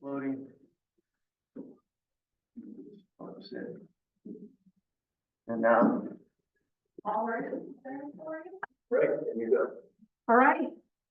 Floating. And now. All right. Right, there you go. All right.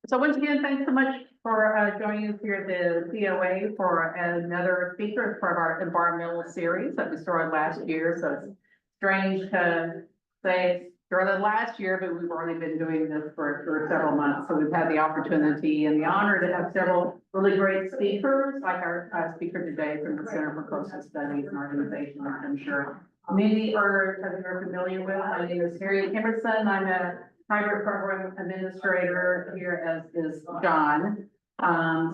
So once again, thanks so much for joining us here at the COA for another speaker as part of our environmental series that we started last year. So it's strange to say it started last year, but we've already been doing this for several months. So we've had the opportunity and the honor to have several really great speakers, like our speaker today from the Center for Coastal Studies, an organization that I'm sure many are familiar with. My name is Harriet Emerson. I'm a private program administrator here, as is John.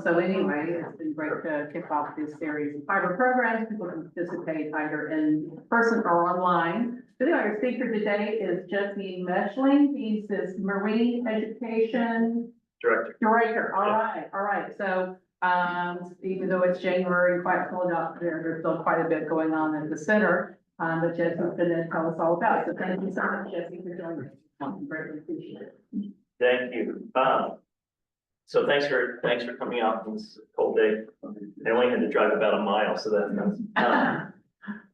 So anyway, it's been great to kick off this series of private programs. People can participate either in person or online. So our speaker today is Jesse Mechling. He's this Marine Education Director. All right. So even though it's January, quite cold out there, there's still quite a bit going on at the center. But Jesse's going to tell us all about it. So thank you so much, Jesse, for joining us. Greatly appreciate it. Thank you. So thanks for coming out on this cold day. I only had to drive about a mile, so that's nice.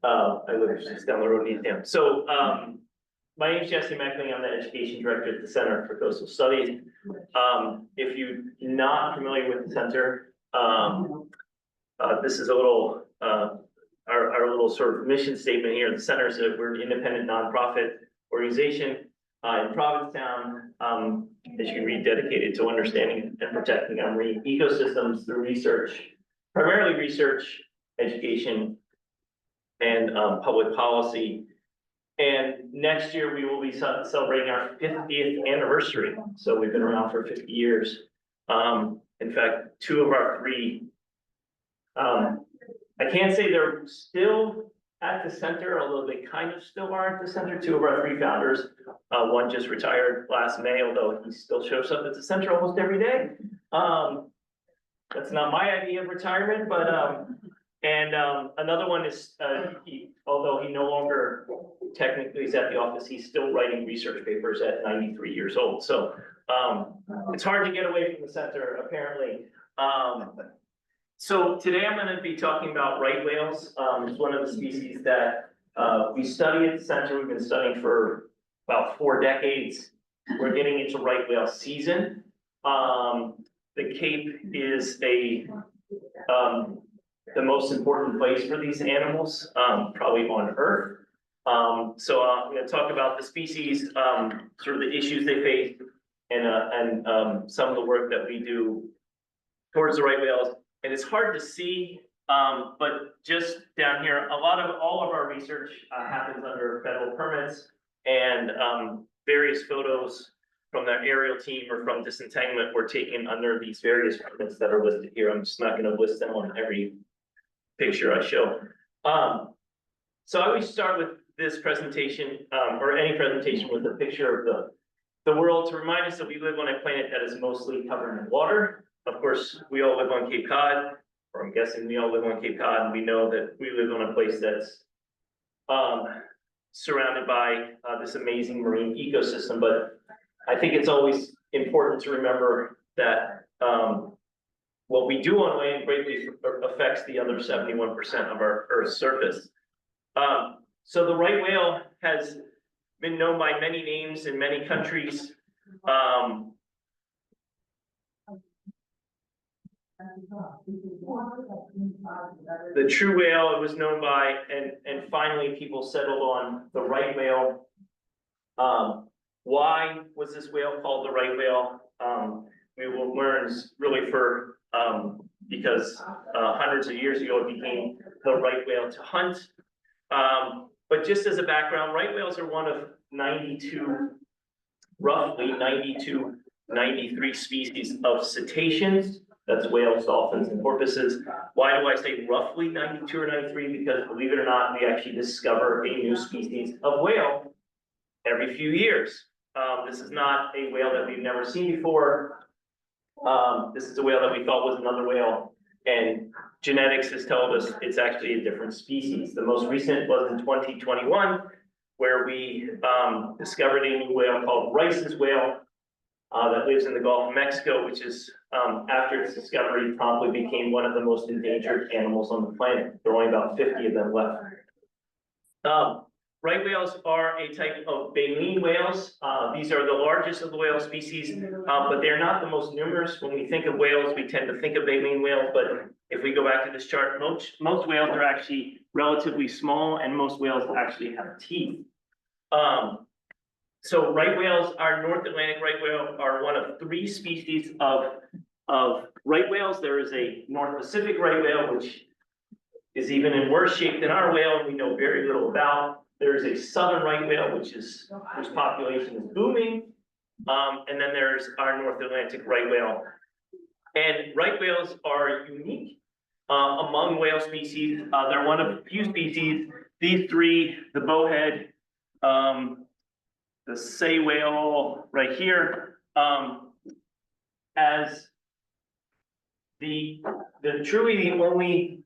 I live just down the road in East Ham. So my name is Jesse Mechling. I'm the Education Director at the Center for Coastal Studies. If you're not familiar with the center, this is a little our little sort of mission statement here. The center is we're an independent nonprofit organization in Provincetown, as you can read, dedicated to understanding and protecting our marine ecosystems through research, primarily research, education, and public policy. And next year we will be celebrating our 50th anniversary. So we've been around for 50 years. In fact, two of our three, I can't say they're still at the center, although they kind of still are at the center. Two of our three founders, one just retired last May, although he still shows up at the center almost every day. That's not my idea of retirement, but another one is, although he no longer technically is at the office, he's still writing research papers at 93 years old. So it's hard to get away from the center, apparently. So today I'm going to be talking about right whales. It's one of the species that we study at the center. We've been studying for about 4 decades. We're getting into right whale season. The Cape is the most important place for these animals, probably on Earth. So I'm going to talk about the species, sort of the issues they face, and some of the work that we do towards the right whales. And it's hard to see, but just down here, all of our research happens under federal permits, and various photos from the aerial team or from disentanglement were taken under these various permits that are listed here. I'm just not going to list them on every picture I show. So I always start with this presentation, or any presentation, with a picture of the world to remind us that we live on a planet that is mostly covered in water. Of course, we all live on Cape Cod, or I'm guessing we all live on Cape Cod, and we know that we live on a place that's surrounded by this amazing marine ecosystem. But I think it's always important to remember that what we do on land greatly affects the other 71% of our Earth's surface. So the right whale has been known by many names in many countries. The true whale, it was known by, and finally people settled on the right whale. Why was this whale called the right whale? We will learn really because hundreds of years ago it became the right whale to hunt. But just as a background, right whales are one of roughly 92, 93 species of cetaceans. That's whales, dolphins, and porpoises. Why do I say roughly 92 or 93? Because believe it or not, we actually discover a new species of whale every few years. This is not a whale that we've never seen before. This is a whale that we thought was another whale, and genetics has told us it's actually a different species. The most recent was in 2021, where we discovered a new whale called Rice's whale. that lives in the Gulf of Mexico, which is, after its discovery, promptly became one of the most endangered animals on the planet. There are only about 50 of them left. Right whales are a type of baleen whales. These are the largest of the whale species, but they're not the most numerous. When we think of whales, we tend to think of baleen whales, but if we go back to this chart, most whales are actually relatively small, and most whales actually have teeth. So right whales, our North Atlantic right whale, are one of 3 species of right whales. There is a North Pacific right whale, which is even in worse shape than our whale, and we know very little about. There's a southern right whale, whose population is booming. And then there's our North Atlantic right whale. And right whales are unique among whale species. They're one of a few species. These 3, the bowhead, the sei whale right here, as the truly the only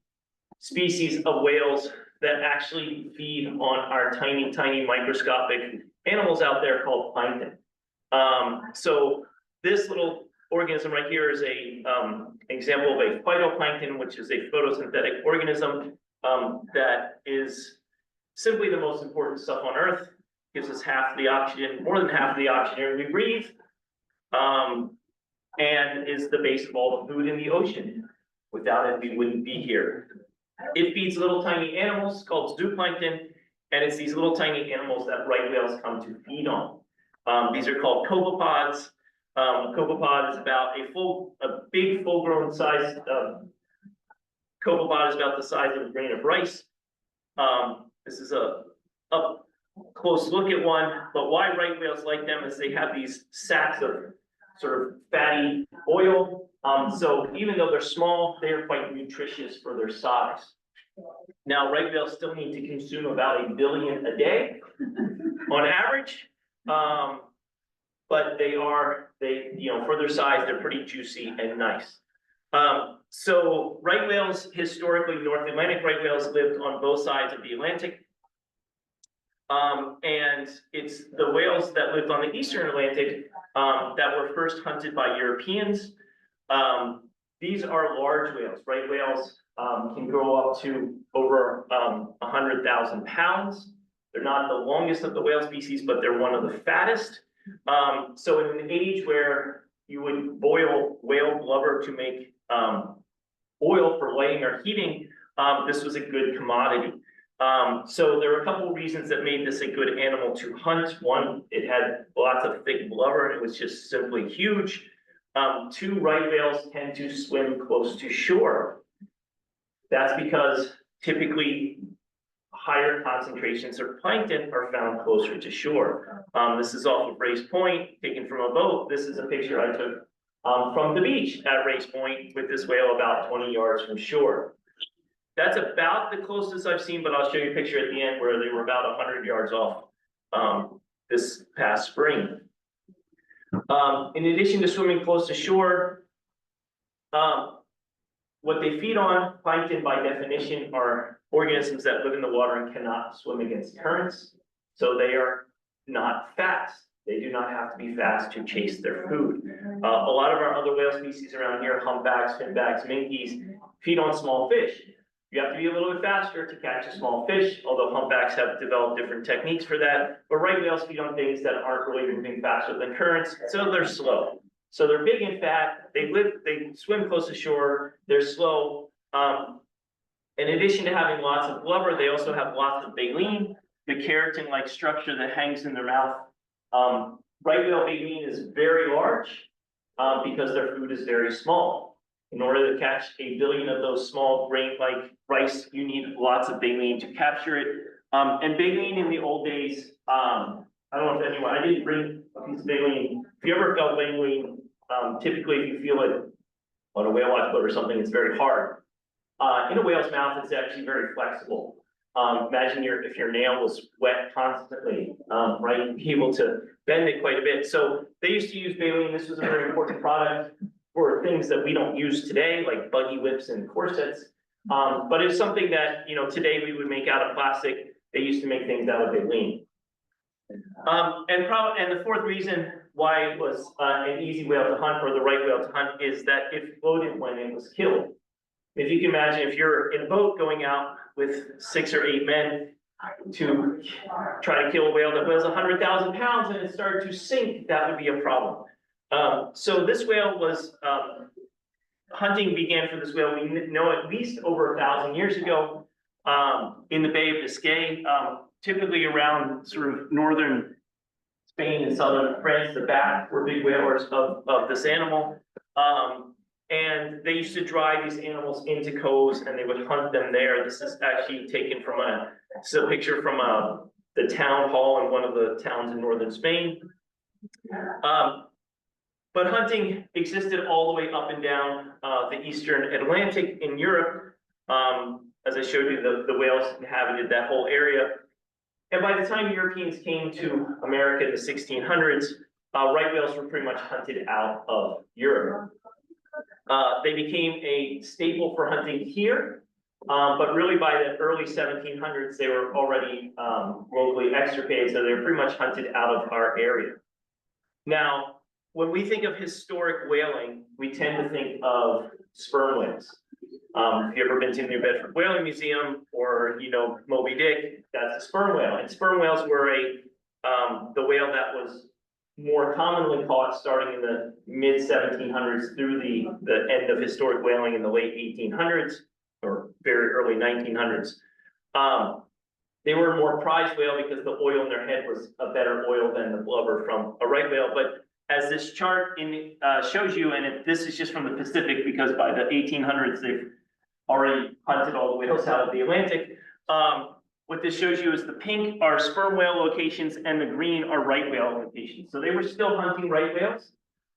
species of whales that actually feed on our tiny, tiny microscopic animals out there called plankton. So this little organism right here is a example of a phytoplankton, which is a photosynthetic organism that is simply the most important stuff on Earth. Gives us half the oxygen, more than half of the oxygen we breathe, and is the base of all the food in the ocean. Without it, we wouldn't be here. It feeds little tiny animals called zooplankton, and it's these little tiny animals that right whales come to feed on. These are called copepods. A copepod is about a big full-grown size. Copepod is about the size of a grain of rice. This is a close look at one, but why right whales like them is they have these sacs of sort of fatty oil. So even though they're small, they are quite nutritious for their size. Now, right whales still need to consume about 1 billion a day on average. But for their size, they're pretty juicy and nice. So right whales, historically, North Atlantic right whales lived on both sides of the Atlantic. And it's the whales that lived on the Eastern Atlantic that were first hunted by Europeans. These are large whales. Right whales can grow up to over 100,000 pounds. They're not the longest of the whale species, but they're one of the fattest. So in an age where you would boil whale blubber to make oil for lighting or heating, this was a good commodity. So there are a couple of reasons that made this a good animal to hunt. One, it had lots of thick blubber and it was just simply huge. 2, right whales tend to swim close to shore. That's because typically higher concentrations of plankton are found closer to shore. This is off of Race Point, taken from a boat. This is a picture I took from the beach at Race Point with this whale about 20 yards from shore. That's about the closest I've seen, but I'll show you a picture at the end where they were about 100 yards off this past spring. In addition to swimming close to shore, what they feed on, plankton by definition, are organisms that live in the water and cannot swim against currents. So they are not fast. They do not have to be fast to chase their food. A lot of our other whale species around here, humpbacks, finbacks, minkies, feed on small fish. You have to be a little bit faster to catch a small fish, although humpbacks have developed different techniques for that. But right whales feed on things that aren't really moving faster than currents, so they're slow. So they're big and fat, they swim close to shore, they're slow. In addition to having lots of blubber, they also have lots of baleen, the keratin-like structure that hangs in their mouth. Right whale baleen is very large because their food is very small. In order to catch 1 billion of those small grain-like rice, you need lots of baleen to capture it. And baleen in the old days, I don't know if anyone, I didn't bring a piece of baleen. If you ever felt baleen, typically if you feel it on a whale watch boat or something, it's very hard. In a whale's mouth, it's actually very flexible. Imagine if your nail was wet constantly, right? You'd be able to bend it quite a bit. So they used to use baleen. This was a very important product for things that we don't use today, like buggy whips and corsets. But it's something that, today we would make out of plastic. They used to make things out of baleen. And the fourth reason why it was an easy whale to hunt or the right whale to hunt is that it floated when it was killed. If you can imagine, if you're in a boat going out with 6 or 8 men to try to kill a whale that weighs 100,000 pounds and it started to sink, that would be a problem. So this whale was, hunting began for this whale, we know at least over 1,000 years ago, in the Bay of Biscay, typically around sort of northern Spain and southern France. The Bat were big whalers of this animal. And they used to drive these animals into coves and they would hunt them there. This is actually taken from this is a picture from the town hall in one of the towns in northern Spain. But hunting existed all the way up and down the eastern Atlantic in Europe. As I showed you, the whales inhabited that whole area. And by the time Europeans came to America in the 1600s, right whales were pretty much hunted out of Europe. They became a staple for hunting here, but really by the early 1700s, they were already locally extirpated, so they were pretty much hunted out of our area. Now, when we think of historic whaling, we tend to think of sperm whales. If you've ever been to the New Bedford Whaling Museum or, you know, Moby Dick, that's a sperm whale. And sperm whales were the whale that was more commonly caught starting in the mid 1700s through the end of historic whaling in the late 1800s or very early 1900s. They were a more prized whale because the oil in their head was a better oil than the blubber from a right whale. But as this chart shows you, and this is just from the Pacific because by the 1800s they've already hunted all the whales out of the Atlantic. What this shows you is the pink are sperm whale locations and the green are right whale locations. So they were still hunting right whales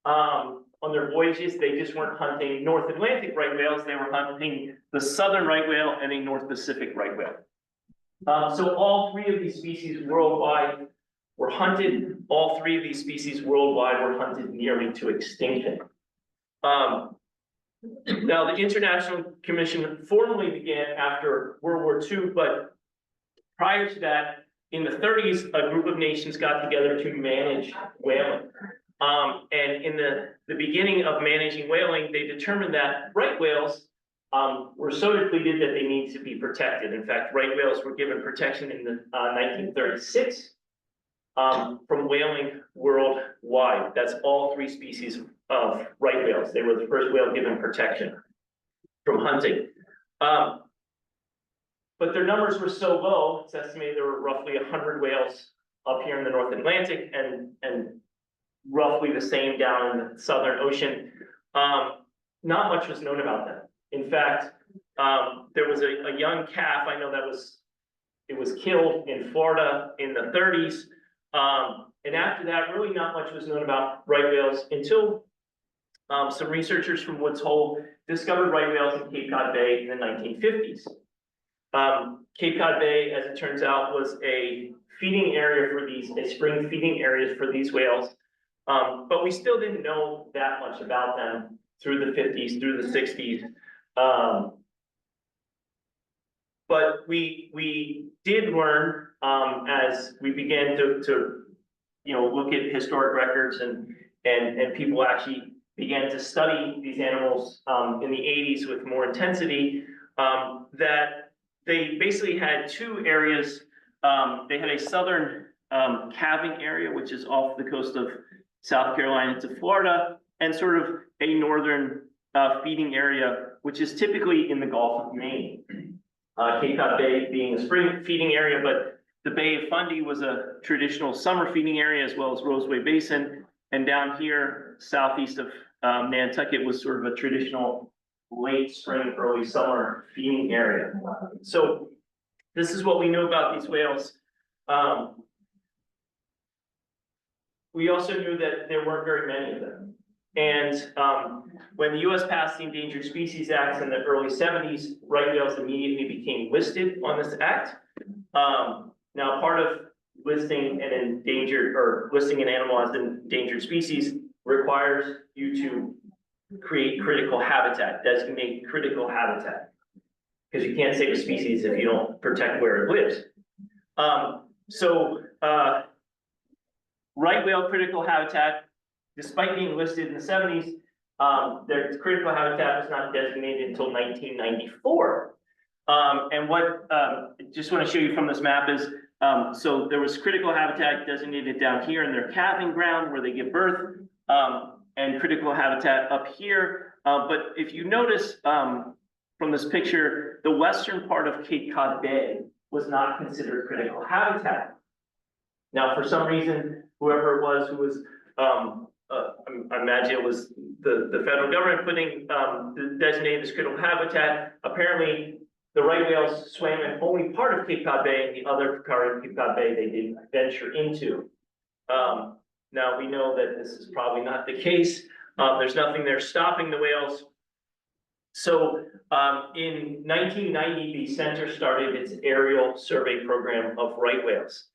on their voyages. They just weren't hunting North Atlantic right whales. They were hunting the southern right whale and a North Pacific right whale. So all three of these species worldwide were hunted. All three of these species worldwide were hunted nearly to extinction. Now, the International Commission formally began after World War II, but prior to that, in the 30s, a group of nations got together to manage whaling. And in the beginning of managing whaling, they determined that right whales were so depleted that they need to be protected. In fact, right whales were given protection in the 1936 from whaling worldwide. That's all three species of right whales. They were the first whale given protection from hunting. But their numbers were so low, it's estimated there were roughly 100 whales up here in the North Atlantic and roughly the same down in the Southern Ocean. Not much was known about them. In fact, there was a young calf, I know it was killed in Florida in the 30s. And after that, really not much was known about right whales until some researchers from Woods Hole discovered right whales in Cape Cod Bay in the 1950s. Cape Cod Bay, as it turns out, was a feeding area for a spring feeding areas for these whales. But we still didn't know that much about them through the 50s, through the 60s. But we did learn as we began to look at historic records and people actually began to study these animals in the 80s with more intensity, that they basically had two areas. They had a southern calving area, which is off the coast of South Carolina to Florida, and sort of a northern feeding area, which is typically in the Gulf of Maine. Cape Cod Bay being a spring feeding area, but the Bay of Fundy was a traditional summer feeding area as well as Roseway Basin. And down here, southeast of Nantucket was sort of a traditional late spring, early summer feeding area. So this is what we know about these whales. We also knew that there weren't very many of them. And when the US passed the Endangered Species Act in the early 70s, right whales immediately became listed on this act. Now, part of listing an endangered or listing an animal as an endangered species requires you to create critical habitat, designate critical habitat, because you can't save a species if you don't protect where it lives. right whale critical habitat, despite being listed in the seventies, their critical habitat was not designated until 1994. And what, just want to show you from this map is, so there was critical habitat designated down here in their calving ground where they give birth, and critical habitat up here. But if you notice, from this picture, the western part of Cape Cod Bay was not considered critical habitat. Now, for some reason, whoever it was who was, I imagine it was the federal government putting, designated as critical habitat. Apparently, the right whales swam in only part of Cape Cod Bay, and the other part of Cape Cod Bay they didn't venture into. Now, we know that this is probably not the case. There's nothing there stopping the whales. So in 1990, the center started its aerial survey program of right whales.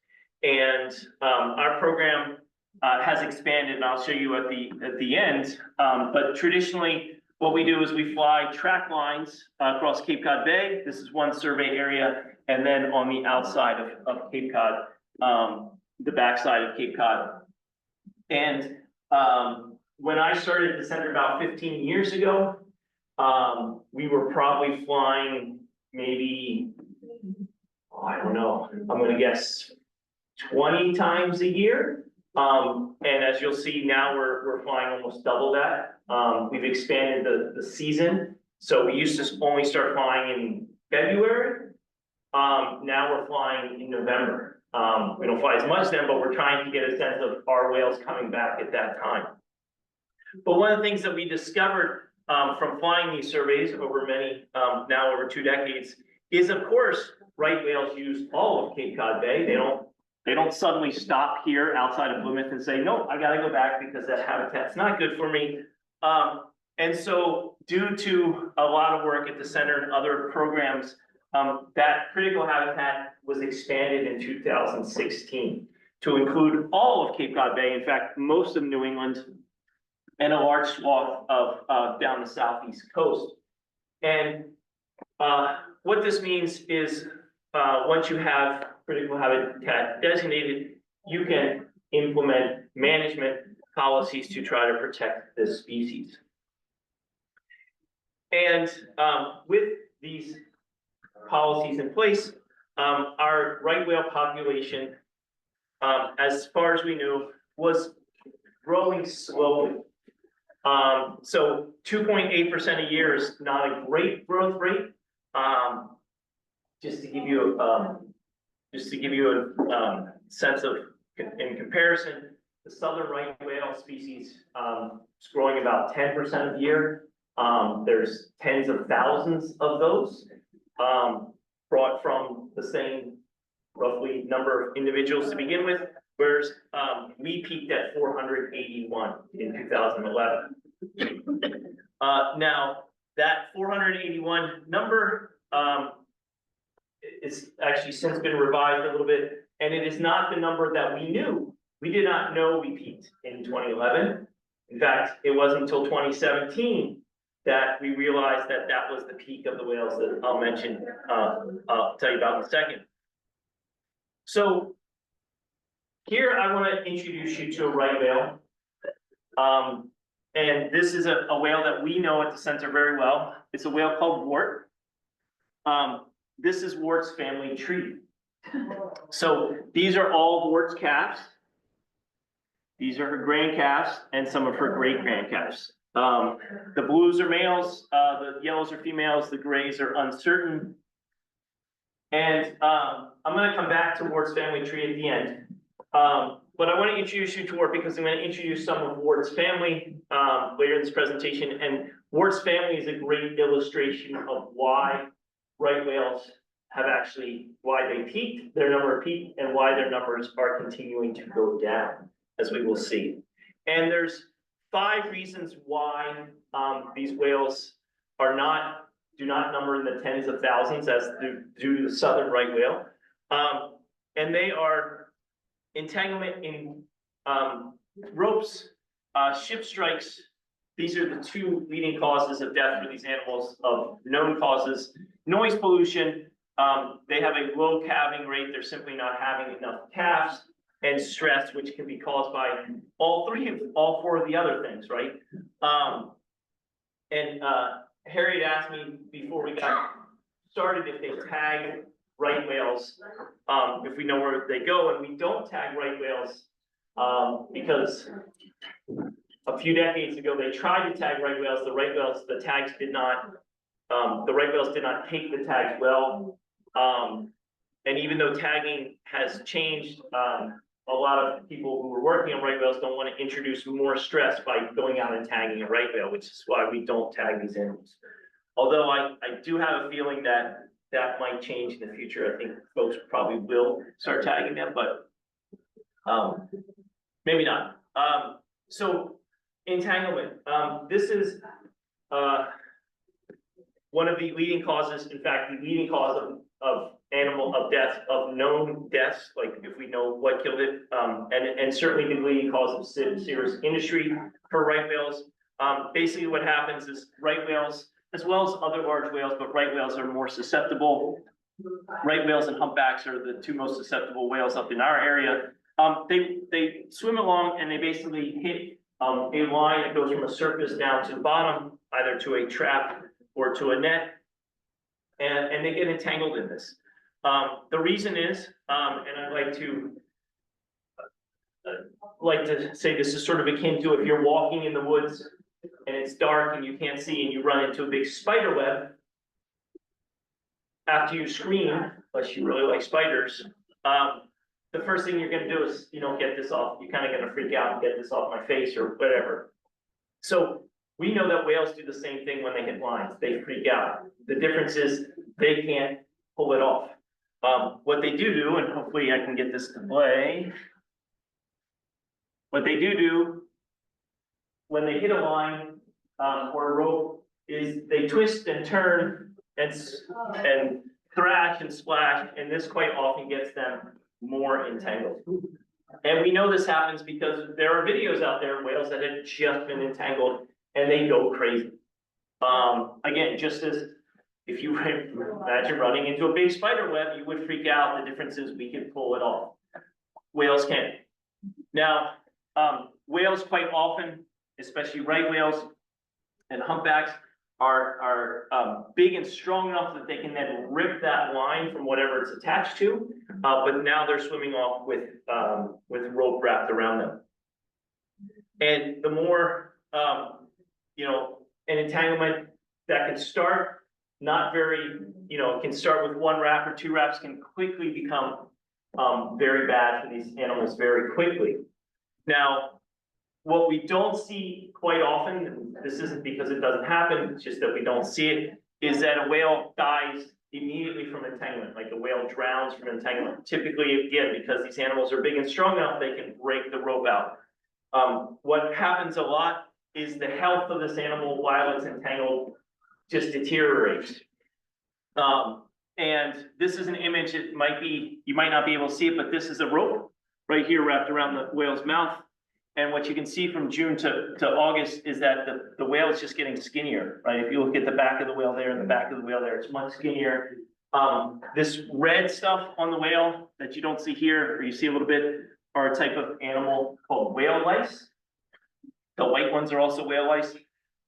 And our program has expanded, and I'll show you at the end. But traditionally, what we do is we fly track lines across Cape Cod Bay. This is one survey area, and then on the outside of Cape Cod, the backside of Cape Cod. And when I started at the center about 15 years ago, we were probably flying maybe, I don't know, I'm gonna guess 20 times a year. And as you'll see now, we're flying almost double that. We've expanded the season. So we used to only start flying in February. Now we're flying in November. We don't fly as much then, but we're trying to get a sense of our whales coming back at that time. But one of the things that we discovered from flying these surveys over many, now over 2 decades, is of course, right whales use all of Cape Cod Bay. They don't suddenly stop here outside of Plymouth and say, no, I gotta go back because that habitat's not good for me. And so due to a lot of work at the center and other programs, that critical habitat was expanded in 2016 to include all of Cape Cod Bay, in fact, most of New England, and a large swath of down the southeast coast. And what this means is once you have critical habitat designated, you can implement management policies to try to protect this species. And with these policies in place, our right whale population, as far as we knew, was growing slowly. So 2.8% a year is not a great growth rate. Just to give you a sense of, in comparison, the southern right whale species is growing about 10% a year. There's tens of thousands of those brought from the same roughly number of individuals to begin with, whereas we peaked at 481 in 2011. Now, that 481 number is actually since been revised a little bit, and it is not the number that we knew. We did not know we peaked in 2011. In fact, it wasn't until 2017 that we realized that that was the peak of the whales that I'll mention, I'll tell you about in a second. So here I want to introduce you to a right whale. And this is a whale that we know at the center very well. It's a whale called wart. This is Wart's family tree. So these are all Wart's calves. These are her grand calves and some of her great grand calves. The blues are males, the yellows are females, the grays are uncertain. And I'm going to come back to Wart's family tree at the end. But I want to introduce you to Wart because I'm going to introduce some of Wart's family later in this presentation. And Wart's family is a great illustration of why right whales have actually, why they peaked, their number peaked, and why their numbers are continuing to go down, as we will see. And there's 5 reasons why these whales do not number in the tens of thousands as due to the southern right whale. And they are entanglement in ropes, ship strikes. These are the 2 leading causes of death for these animals of known causes. Noise pollution, they have a low calving rate. They're simply not having enough calves. and stress, which can be caused by all four of the other things, right? Harriet asked me before we got started if they tag right whales, if we know where they go, and we don't tag right whales, because a few decades ago, they tried to tag right whales, the tags did not, the right whales did not take the tags well. And even though tagging has changed, a lot of people who were working on right whales don't want to introduce more stress by going out and tagging a right whale, which is why we don't tag these animals. Although I do have a feeling that that might change in the future. I think folks probably will start tagging them, but maybe not. So entanglement, this is one of the leading causes, in fact, the leading cause of known deaths, like if we know what killed it, and certainly the leading cause of serious industry for right whales. Basically what happens is right whales, as well as other large whales, but right whales are more susceptible. Right whales and humpbacks are the two most susceptible whales up in our area. They swim along and they basically hit a line that goes from a surface down to the bottom, either to a trap or to a net, and they get entangled in this. The reason is, and I'd like to say this is sort of akin to if you're walking in the woods and it's dark and you can't see and you run into a big spider web. After you scream, unless you really like spiders, the first thing you're gonna do is, get this off. You're kind of gonna freak out and get this off my face or whatever. So we know that whales do the same thing when they hit lines. They freak out. The difference is they can't pull it off. What they do, and hopefully I can get this to play. What they do when they hit a line or a rope is they twist and turn and thrash and splash, and this quite often gets them more entangled. And we know this happens because there are videos out there of whales that have just been entangled and they go crazy. Again, just as if you imagine running into a big spider web, you would freak out. The difference is we can pull it off. Whales can't. Now, whales quite often, especially right whales and humpbacks, are big and strong enough that they can then rip that line from whatever it's attached to, but now they're swimming off with rope wrapped around them. And the more, an entanglement that can start not very, it can start with one wrap or two wraps, can quickly become very bad for these animals very quickly. Now, what we don't see quite often, and this isn't because it doesn't happen, it's just that we don't see it, is that a whale dies immediately from entanglement, like a whale drowns from entanglement. Typically, again, because these animals are big and strong enough, they can break the rope out. What happens a lot is the health of this animal while it's entangled just deteriorates. And this is an image, you might not be able to see it, but this is a rope right here wrapped around the whale's mouth. And what you can see from June to August is that the whale is just getting skinnier, right? If you look at the back of the whale there and the back of the whale there, it's much skinnier. This red stuff on the whale that you don't see here, or you see a little bit, are a type of animal called whale lice. The white ones are also whale lice.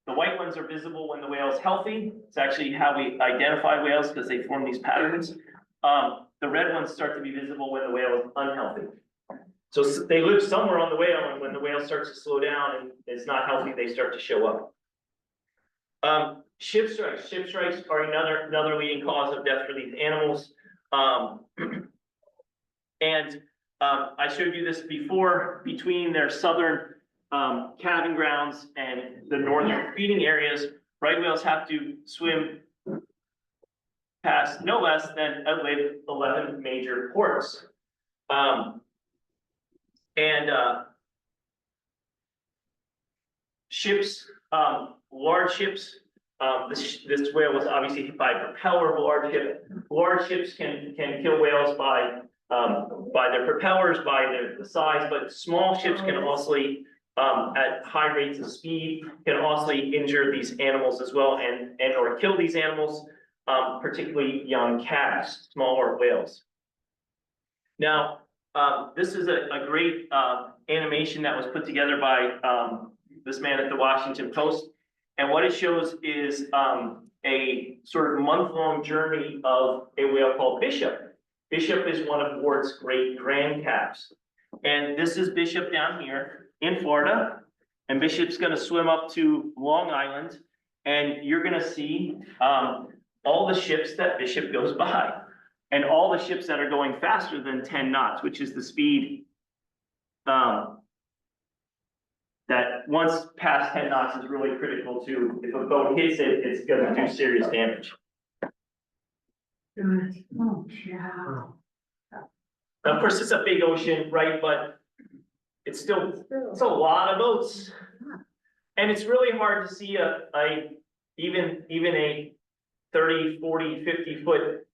The white ones are visible when the whale is healthy. It's actually how we identify whales because they form these patterns. The red ones start to be visible when the whale is unhealthy. So they live somewhere on the whale, and when the whale starts to slow down and is not healthy, they start to show up. Ship strikes. Ship strikes are another leading cause of death for these animals. I showed you this before, between their southern calving grounds and the northern feeding areas, right whales have to swim past no less than 11 major ports. Ships, large ships, this whale was obviously hit by a propeller of a large ship. Large ships can kill whales by their propellers, by the size, but small ships can also, at high rates of speed, can also injure these animals as well and or kill these animals, particularly young calves, smaller whales. Now, this is a great, animation that was put together by, this man at the Washington Post. And what it shows is, a sort of month-long journey of a whale called Bishop. Bishop is one of Ward's great grand calves. And this is Bishop down here in Florida. And Bishop's gonna swim up to Long Island. And you're gonna see, all the ships that Bishop goes by. And all the ships that are going faster than 10 knots, which is the speed, that once past 10 knots is really critical to, if a boat hits it, it's gonna do serious damage. Oh, yeah. Of course, it's a big ocean, right, but it's still, it's a lot of boats. And it's really hard to see even a 30, 40, 50 foot,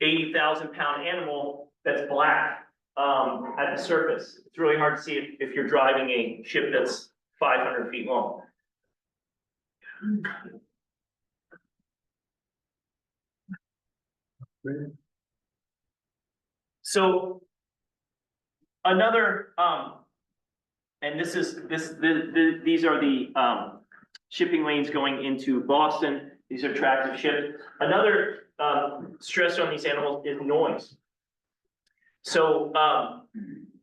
80,000 pound animal that's black, at the surface. It's really hard to see if you're driving a ship that's 500 feet long. So another, and these are the shipping lanes going into Boston. These are tracks of ships. Another stress on these animals is noise. So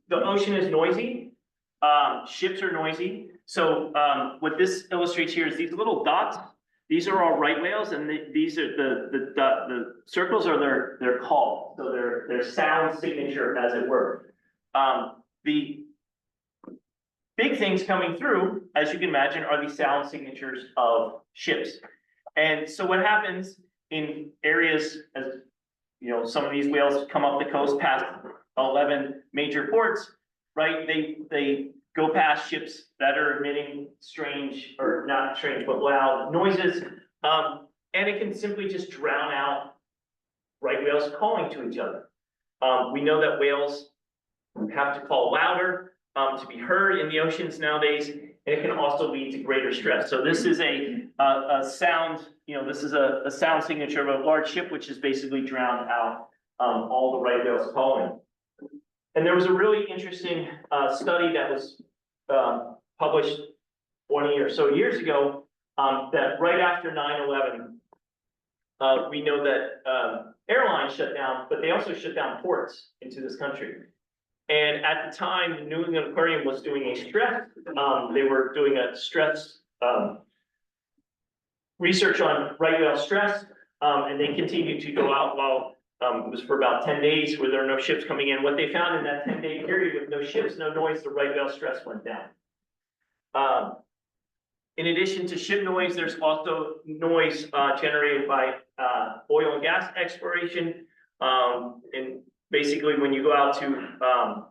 the ocean is noisy, ships are noisy. So what this illustrates here is these little dots. These are all right whales, and these are the circles are their call, so their sound signature, as it were. The big things coming through, as you can imagine, are the sound signatures of ships. And so what happens in areas, as you know, some of these whales come up the coast past 11 major ports, right? They go past ships that are emitting strange, or not strange, but loud noises. And it can simply just drown out right whales calling to each other. We know that whales have to call louder to be heard in the oceans nowadays, and it can also lead to greater stress. So this is a sound, this is a sound signature of a large ship, which is basically drowned out all the right whales calling. And there was a really interesting study that was published 20 or so years ago, that right after 9/11, we know that airlines shut down, but they also shut down ports into this country. And at the time, the New England Aquarium was doing a stress, they were doing a stress research on right whale stress, and they continued to go out while it was for about 10 days where there were no ships coming in. What they found in that 10-day period with no ships, no noise, the right whale stress went down. In addition to ship noise, there's also noise generated by oil and gas exploration. And basically, when you go out to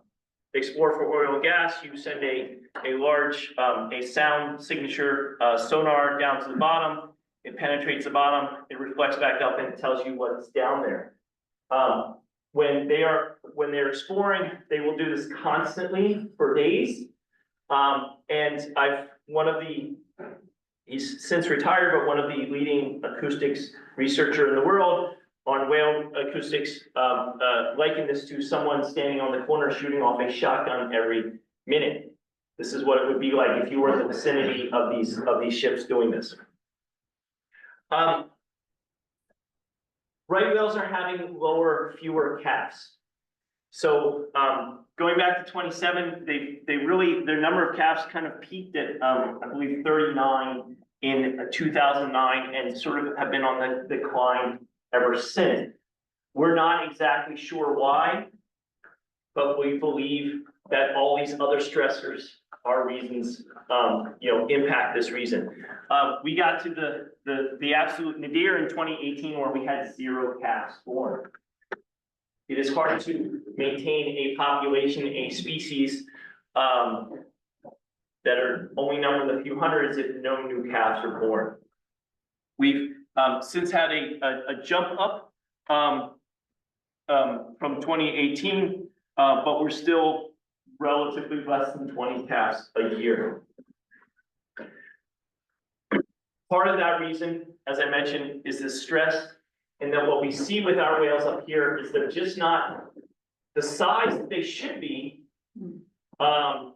explore for oil and gas, you send a large a sound signature sonar down to the bottom. It penetrates the bottom, it reflects back up, and it tells you what's down there. When they're exploring, they will do this constantly for days. And he's since retired, but one of the leading acoustics researcher in the world on whale acoustics, likened this to someone standing on the corner shooting off a shotgun every minute. This is what it would be like if you were in the vicinity of these ships doing this. Right whales are having fewer calves. So going back to 27, their number of calves kind of peaked at I believe 39 in 2009, and sort of have been on the decline ever since. We're not exactly sure why, but we believe that all these other stressors are reasons, impact this reason. We got to the absolute nadir in 2018 where we had 0 calves born. It is hard to maintain a population, a species, that are only numbered in a few hundreds if no new calves are born. We've since had a jump up from 2018, but we're still relatively less than 20 calves a year. Part of that reason, as I mentioned, is the stress And then what we see with our whales up here is they're just not the size that they should be. And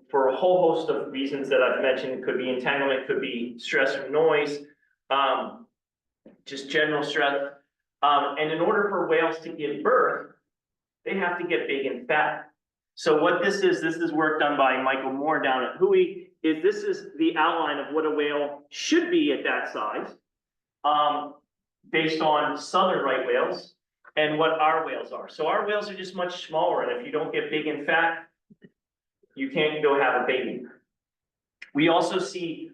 for a whole host of reasons that I've mentioned, it could be entanglement, could be stress from noise, just general stress. And in order for whales to give birth, they have to get big and fat. So what this is work done by Michael Moore down at Hui, this is the outline of what a whale should be at that size, based on southern right whales and what our whales are. So our whales are just much smaller, and if you don't get big and fat, you can't go have a baby. We also see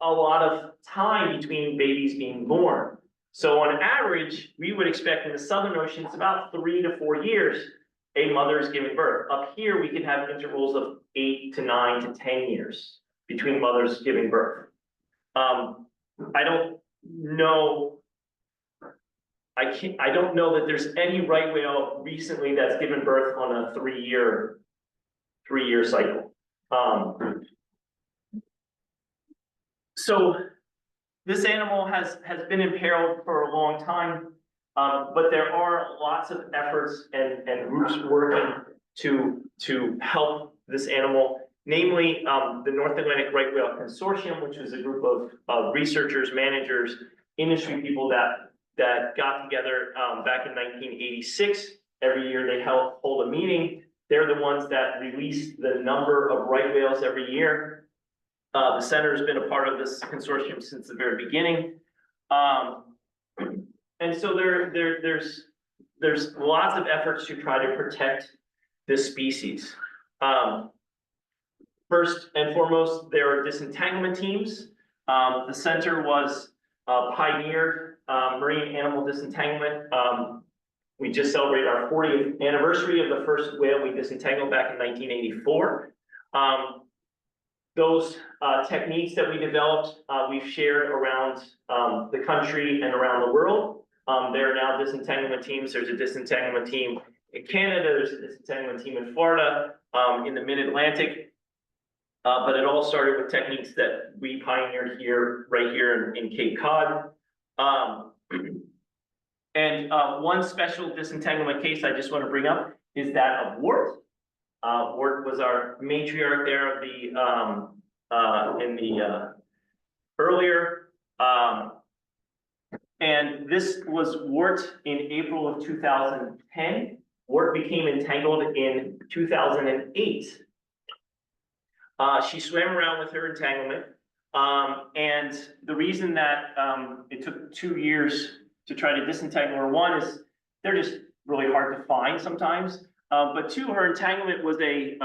a lot of time between babies being born. So on average, we would expect in the Southern Ocean, it's about 3 to 4 years a mother is giving birth. Up here, we can have intervals of 8 to 9 to 10 years between mothers giving birth. I don't know. I don't know that there's any right whale recently that's given birth on a 3-year cycle. So this animal has been imperiled for a long time, but there are lots of efforts and groups working to help this animal, namely the North Atlantic Right Whale Consortium, which is a group of researchers, managers, industry people that got together back in 1986. Every year they hold a meeting. They're the ones that release the number of right whales every year. The center has been a part of this consortium since the very beginning. And so there's lots of efforts to try to protect this species. First and foremost, there are disentanglement teams. The center was pioneered marine animal disentanglement. We just celebrated our 40th anniversary of the first whale we disentangled back in 1984. Those techniques that we developed, we've shared around the country and around the world. There are now disentanglement teams. There's a disentanglement team in Canada. There's a disentanglement team in Florida, in the mid-Atlantic. But it all started with techniques that we pioneered right here in Cape Cod. And one special disentanglement case I just want to bring up is that of Wart. Wart was our matriarch there of the earlier. And this was Wart in April of 2010. Wart became entangled in 2008. She swam around with her entanglement. And the reason that it took 2 years to try to disentangle her, one is they're just really hard to find sometimes. But two, her entanglement was a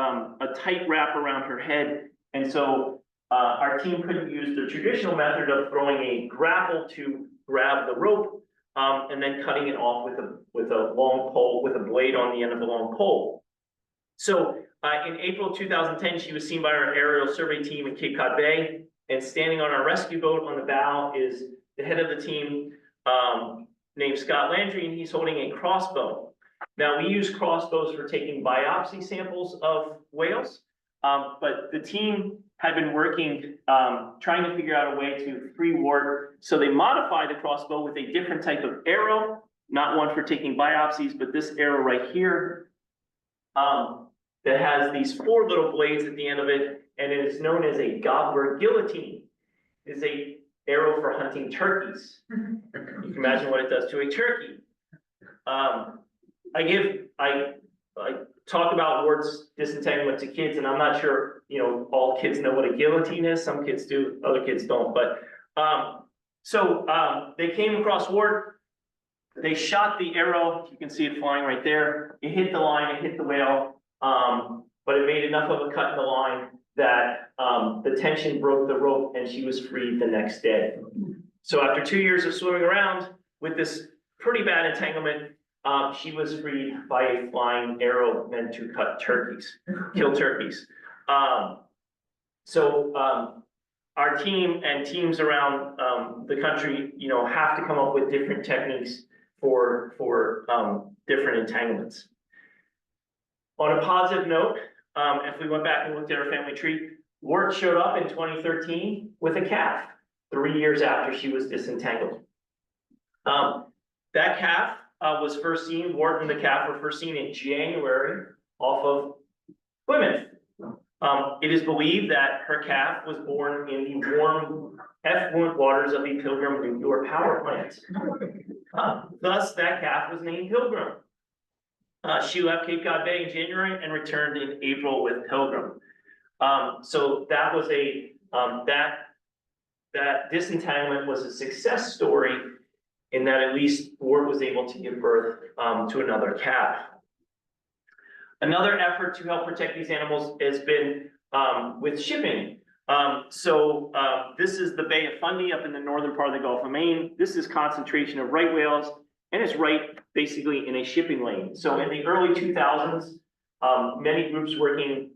tight wrap around her head. And so our team couldn't use the traditional method of throwing a grapple to grab the rope and then cutting it off with a long pole, with a blade on the end of a long pole. So in April 2010, she was seen by our aerial survey team in Cape Cod Bay, and standing on our rescue boat on the bow is the head of the team named Scott Landry, and he's holding a crossbow. Now, we use crossbows for taking biopsy samples of whales, but the team had been working, trying to figure out a way to free Wart. So they modified the crossbow with a different type of arrow, not one for taking biopsies, but this arrow right here, that has these 4 little blades at the end of it, and it is known as a gobbler guillotine. It's a arrow for hunting turkeys. You can imagine what it does to a turkey. I talk about Wart's disentanglement to kids, and I'm not sure, all kids know what a guillotine is. Some kids do, other kids don't. But they came across Wart. They shot the arrow. You can see it flying right there. It hit the line. It hit the whale. But it made enough of a cut in the line that the tension broke the rope, and she was freed the next day. So after 2 years of swimming around with this pretty bad entanglement, she was freed by a flying arrow meant to cut turkeys, kill turkeys. Our team and teams around the country, have to come up with different techniques for different entanglements. On a positive note, if we went back and looked at our family tree, Wart showed up in 2013 with a calf, 3 years after she was disentangled. That calf was first seen, Ward and the calf were first seen in January off of Plymouth. It is believed that her calf was born in the warm, effluent waters of the Pilgrim Nuclear Power Plant. Thus, that calf was named Pilgrim. She left Cape Cod Bay in January and returned in April with Pilgrim. So that was that disentanglement was a success story in that at least Ward was able to give birth to another calf. Another effort to help protect these animals has been with shipping. This is the Bay of Fundy up in the northern part of the Gulf of Maine. This is concentration of right whales, and it's right basically in a shipping lane. So in the early 2000s, many groups working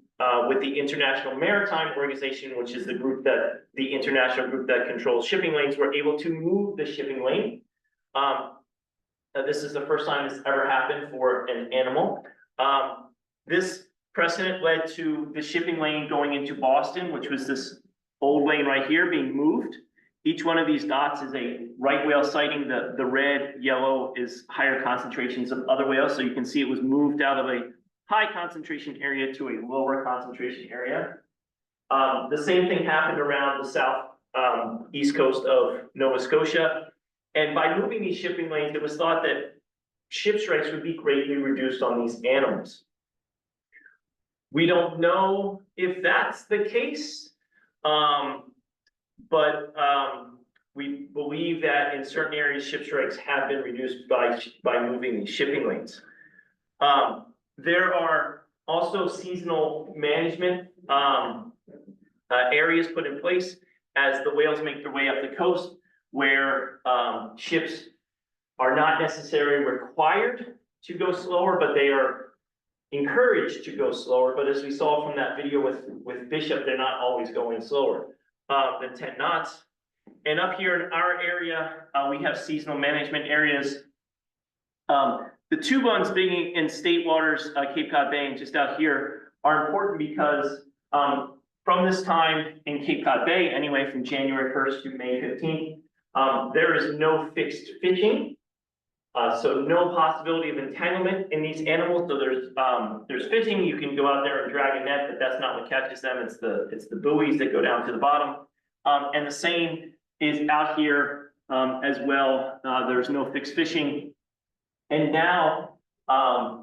with the International Maritime Organization, which is the international group that controls shipping lanes, were able to move the shipping lane. This is the first time this ever happened for an animal. This precedent led to the shipping lane going into Boston, which was this old lane right here being moved. Each one of these dots is a right whale sighting. The red, yellow is higher concentrations of other whales. So you can see it was moved out of a high concentration area to a lower concentration area. The same thing happened around the south east coast of Nova Scotia. And by moving these shipping lanes, it was thought that ship strikes would be greatly reduced on these animals. We don't know if that's the case, but we believe that in certain areas, ship strikes have been reduced by moving these shipping lanes. There are also seasonal management areas put in place as the whales make their way up the coast, where ships are not necessarily required to go slower, but they are encouraged to go slower. But as we saw from that video with Bishop, they're not always going slower than 10 knots. And up here in our area, we have seasonal management areas. The two ones being in state waters, Cape Cod Bay and just out here, are important because from this time in Cape Cod Bay, anyway, from January 1st to May 15th, there is no fixed fishing. So no possibility of entanglement in these animals. So there's fishing. You can go out there and drag a net, but that's not what catches them. It's the buoys that go down to the bottom. And the same is out here as well. There's no fixed fishing. And now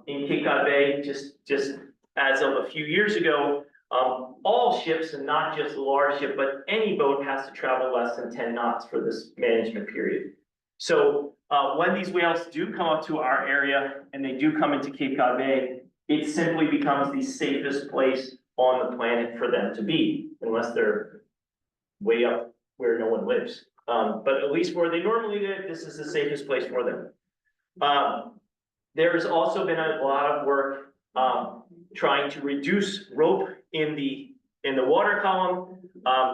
in Cape Cod Bay, just as of a few years ago, all ships, and not just a large ship, but any boat has to travel less than 10 knots for this management period. So when these whales do come up to our area and they do come into Cape Cod Bay, it simply becomes the safest place on the planet for them to be, unless they're way up where no one lives. But at least where they normally live, this is the safest place for them. There has also been a lot of work trying to reduce rope in the water column.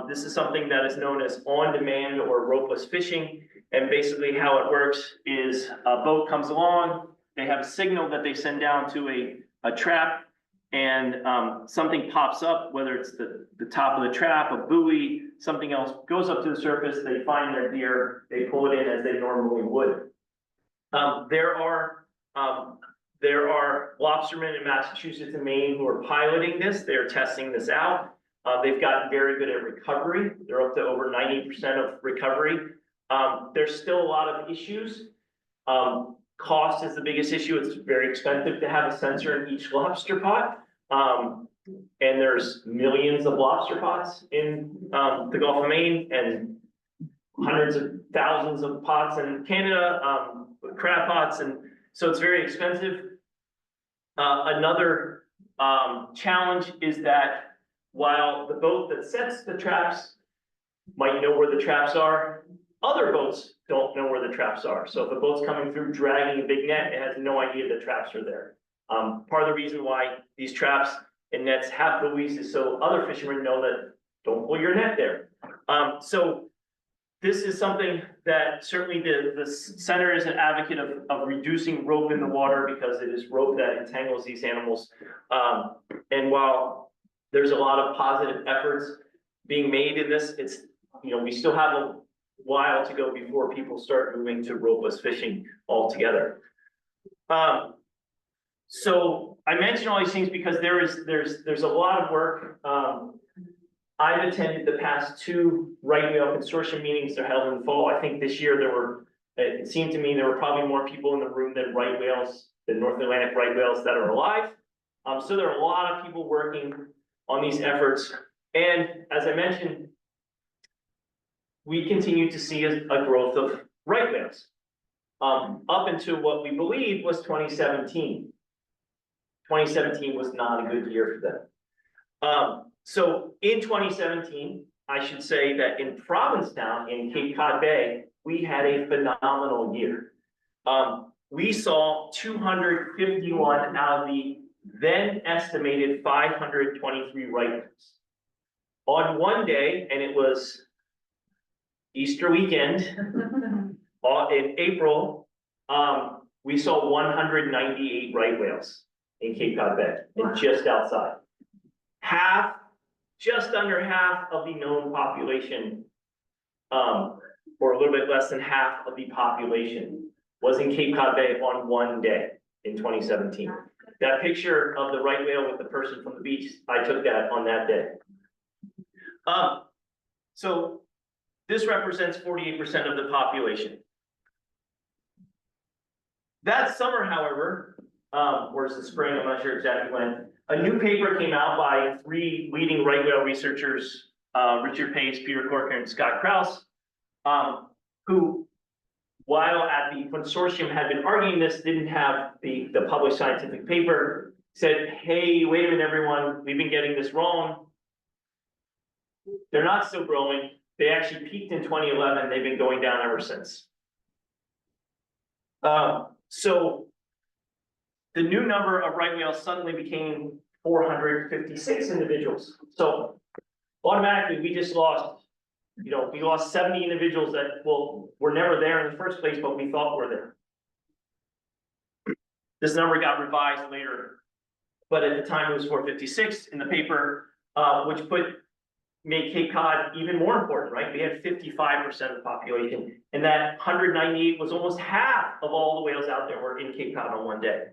This is something that is known as on-demand or ropeless fishing. And basically how it works is a boat comes along, they have a signal that they send down to a trap, and something pops up, whether it's the top of the trap, a buoy, something else goes up to the surface, they find their deer, they pull it in as they normally would. There are lobstermen in Massachusetts and Maine who are piloting this. They're testing this out. They've gotten very good at recovery. They're up to over 90% of recovery. There's still a lot of issues. Cost is the biggest issue. It's very expensive to have a sensor in each lobster pot. And there's millions of lobster pots in the Gulf of Maine, and hundreds of thousands of pots in Canada, crab pots, and so it's very expensive. Another challenge is that while the boat that sets the traps might know where the traps are, other boats don't know where the traps are. So if a boat's coming through dragging a big net, it has no idea the traps are there. Part of the reason why these traps and nets have buoys is so other fishermen know that don't pull your net there. So this is something that certainly the center is an advocate of reducing rope in the water, because it is rope that entangles these animals. And while there's a lot of positive efforts being made in this, it's, we still have while to go before people start moving to ropeless fishing altogether. So I mention all these things because there's a lot of work. I've attended the past two right whale consortium meetings. They're held in the fall. I think this year it seemed to me there were probably more people in the room than right whales, than North Atlantic right whales that are alive. So there are a lot of people working on these efforts. And as I mentioned, we continue to see a growth of right whales up into what we believe was 2017. 2017 was not a good year for them. So in 2017, I should say that in Provincetown, in Cape Cod Bay, we had a phenomenal year. We saw 251 out of the then estimated 523 right whales. On one day, and it was Easter weekend, in April, we saw 198 right whales in Cape Cod Bay, and just outside. Just under half of the known population, or a little bit less than half of the population was in Cape Cod Bay on one day in 2017. That picture of the right whale with the person from the beach, I took that on that day. So this represents 48% of the population. That summer, however, or is it spring, I'm not sure exactly when, a new paper came out by three leading right whale researchers, Richard Pace, Peter Corker, and Scott Krause, who, while at the consortium had been arguing this, didn't have the published scientific paper, said, hey, wait a minute, everyone, we've been getting this wrong. They're not still growing. They actually peaked in 2011. They've been going down ever since. So the new number of right whales suddenly became 456 individuals. So automatically we just lost, we lost 70 individuals that, well, were never there in the first place, but we thought were there. This number got revised later, but at the time it was 456 in the paper, which made Cape Cod even more important, right? We had 55% of the population, and that 198 was almost half of all the whales out there were in Cape Cod on one day.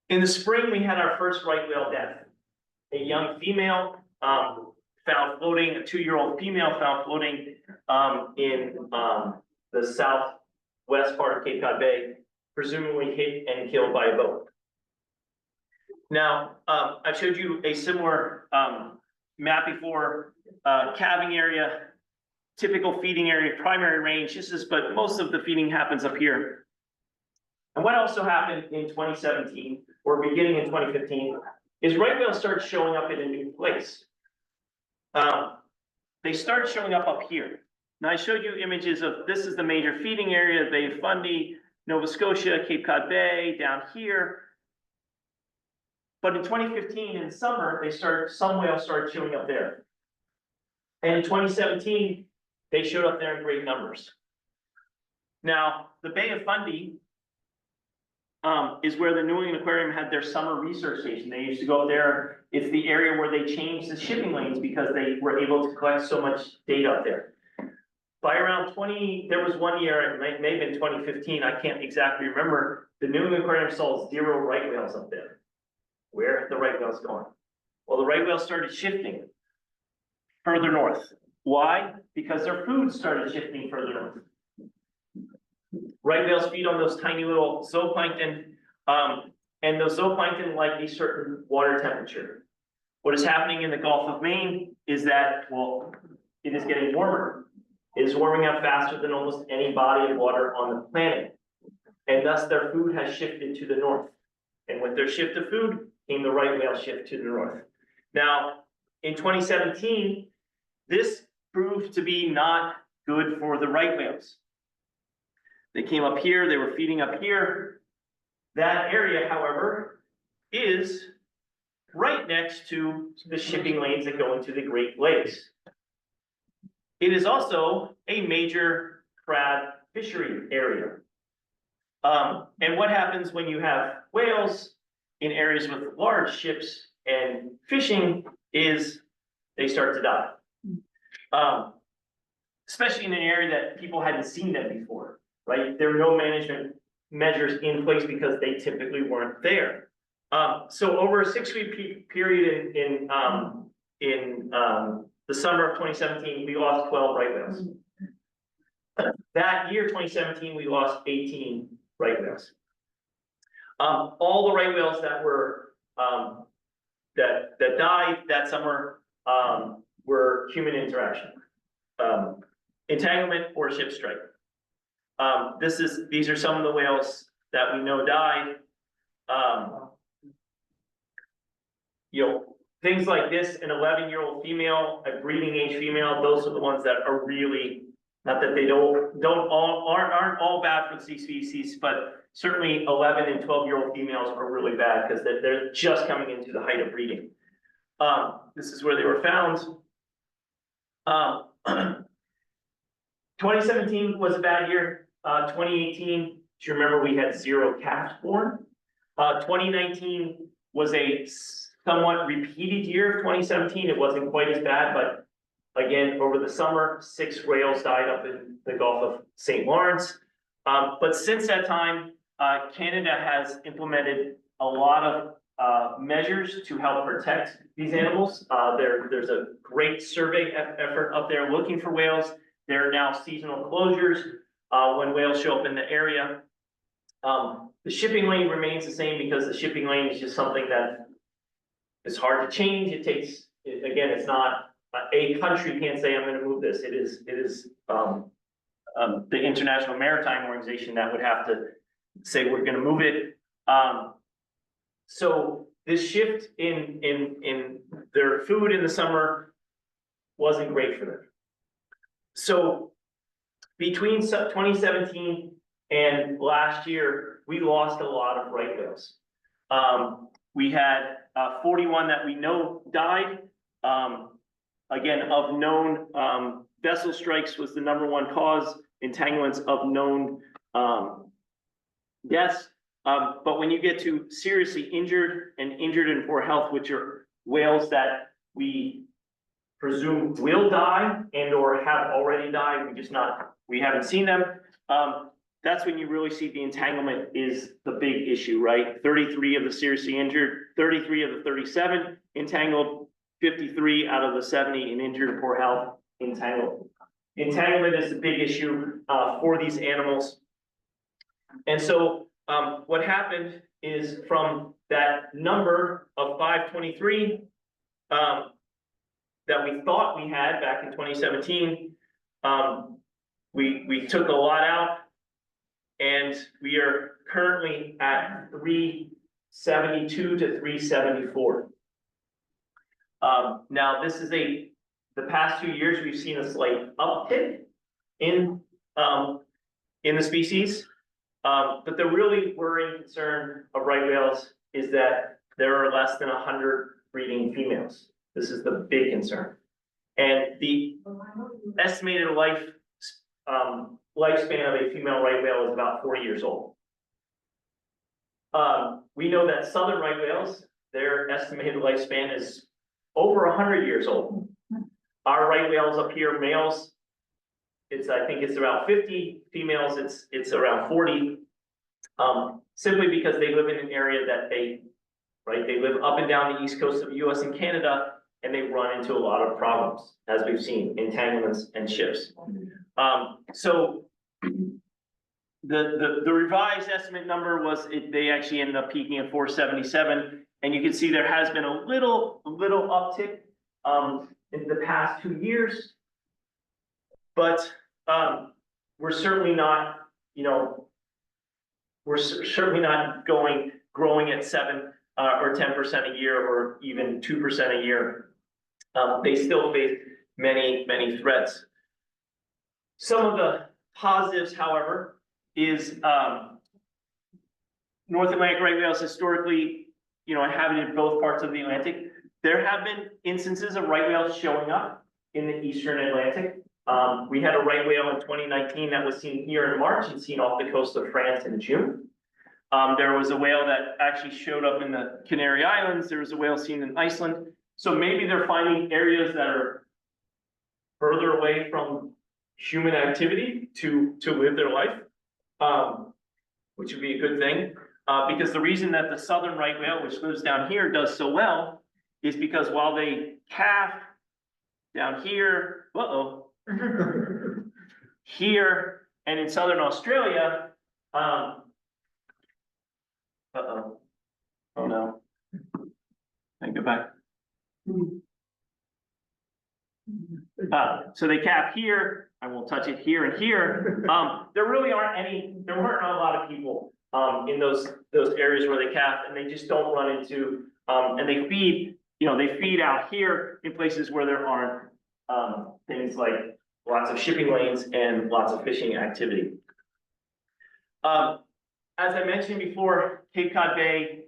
In the spring, we had our first right whale death. A young female found floating, a 2-year-old female found floating in the southwest part of Cape Cod Bay, presumably hit and killed by a boat. Now, I showed you a similar map before, calving area, typical feeding area, primary range. But most of the feeding happens up here. And what also happened in 2017, or beginning in 2015, is right whales start showing up in a new place. They start showing up here. Now I showed you images of, this is the major feeding area, Bay of Fundy, Nova Scotia, Cape Cod Bay, down here. But in 2015, in summer, some whales started showing up there. And in 2017, they showed up there in great numbers. Now, the Bay of Fundy is where the New England Aquarium had their summer research station. They used to go there. It's the area where they changed the shipping lanes because they were able to collect so much data up there. By around there was one year, it may have been 2015, I can't exactly remember, the New England Aquarium saw 0 right whales up there. Where have the right whales gone? Well, the right whales started shifting further north. Why? Because their food started shifting further north. Right whales feed on those tiny little zooplankton, and those zooplankton like a certain water temperature. What is happening in the Gulf of Maine is that, well, it is getting warmer. It is warming up faster than almost any body of water on the planet. And thus their food has shifted to the north. And with their shift of food came the right whale shift to the north. Now, in 2017, this proved to be not good for the right whales. They came up here, they were feeding up here. That area, however, is right next to the shipping lanes that go into the Great Lakes. It is also a major crab fishery area. And what happens when you have whales in areas with large ships and fishing is they start to die. especially in an area that people hadn't seen them before, right? There were no management measures in place because they typically weren't there. So over a 6-week period in the summer of 2017, we lost 12 right whales. That year, 2017, we lost 18 right whales. All the right whales that were that died that summer were human interaction, entanglement or ship strike. These are some of the whales that we know died. Things like this, an 11-year-old female, a breeding age female, those are the ones that are really, not that they aren't all bad for the species, but certainly 11 and 12-year-old females are really bad because they're just coming into the height of breeding. This is where they were found. 2017 was a bad year. 2018, do you remember we had 0 calves born? 2019 was a somewhat repeated year of 2017. It wasn't quite as bad, but again, over the summer, 6 whales died up in the Gulf of St. Lawrence. But since that time, Canada has implemented a lot of measures to help protect these animals. There's a great survey effort up there looking for whales. There are now seasonal closures when whales show up in the area. The shipping lane remains the same because the shipping lane is just something that is hard to change. It takes, again, it's not a country can't say I'm going to move this. It is the International Maritime Organization that would have to say we're going to move it. So this shift in their food in the summer wasn't great for them. So between 2017 and last year, we lost a lot of right whales. We had 41 that we know died. Again, of known vessel strikes was the #1 cause, entanglements of known deaths. But when you get to seriously injured and injured in poor health, which are whales that we presume will die and or have already died, we haven't seen them. That's when you really see the entanglement is the big issue, right? 33 of the seriously injured, 33 of the 37 entangled, 53 out of the 70 in injured and poor health entangled. Entanglement is the big issue for these animals. And so what happened is from that number of 523 that we thought we had back in 2017, we took a lot out, and we are currently at 372 to 374. Now this is the past 2 years, we've seen a slight uptick in the species. But the really worrying concern of right whales is that there are less than 100 breeding females. This is the big concern. And the estimated lifespan of a female right whale is about 40 years old. We know that southern right whales, their estimated lifespan is over 100 years old. Our right whales up here, males, I think it's around 50, females, it's around 40. Simply because they live in an area that they live up and down the east coast of the US and Canada, and they run into a lot of problems, as we've seen, entanglements and ships. So the revised estimate number was, they actually ended up peaking at 477, and you can see there has been a little uptick in the past 2 years, but we're certainly not, we're certainly not growing at 7 or 10% a year, or even 2% a year. They still face many threats. Some of the positives, however, is North Atlantic right whales historically, inhabited both parts of the Atlantic. There have been instances of right whales showing up in the Eastern Atlantic. We had a right whale in 2019 that was seen here in March and seen off the coast of France in June. There was a whale that actually showed up in the Canary Islands. There was a whale seen in Iceland. So maybe they're finding areas that are further away from human activity to live their life, which would be a good thing. Because the reason that the southern right whale, which lives down here, does so well is because while they calf down here, here and in southern Australia, oh no. I go back. So they calf here, I won't touch it here and here. There really there weren't a lot of people in those areas where they calf, and they just don't run into, and they feed, they feed out here in places where there aren't things like lots of shipping lanes and lots of fishing activity. As I mentioned before, Cape Cod Bay,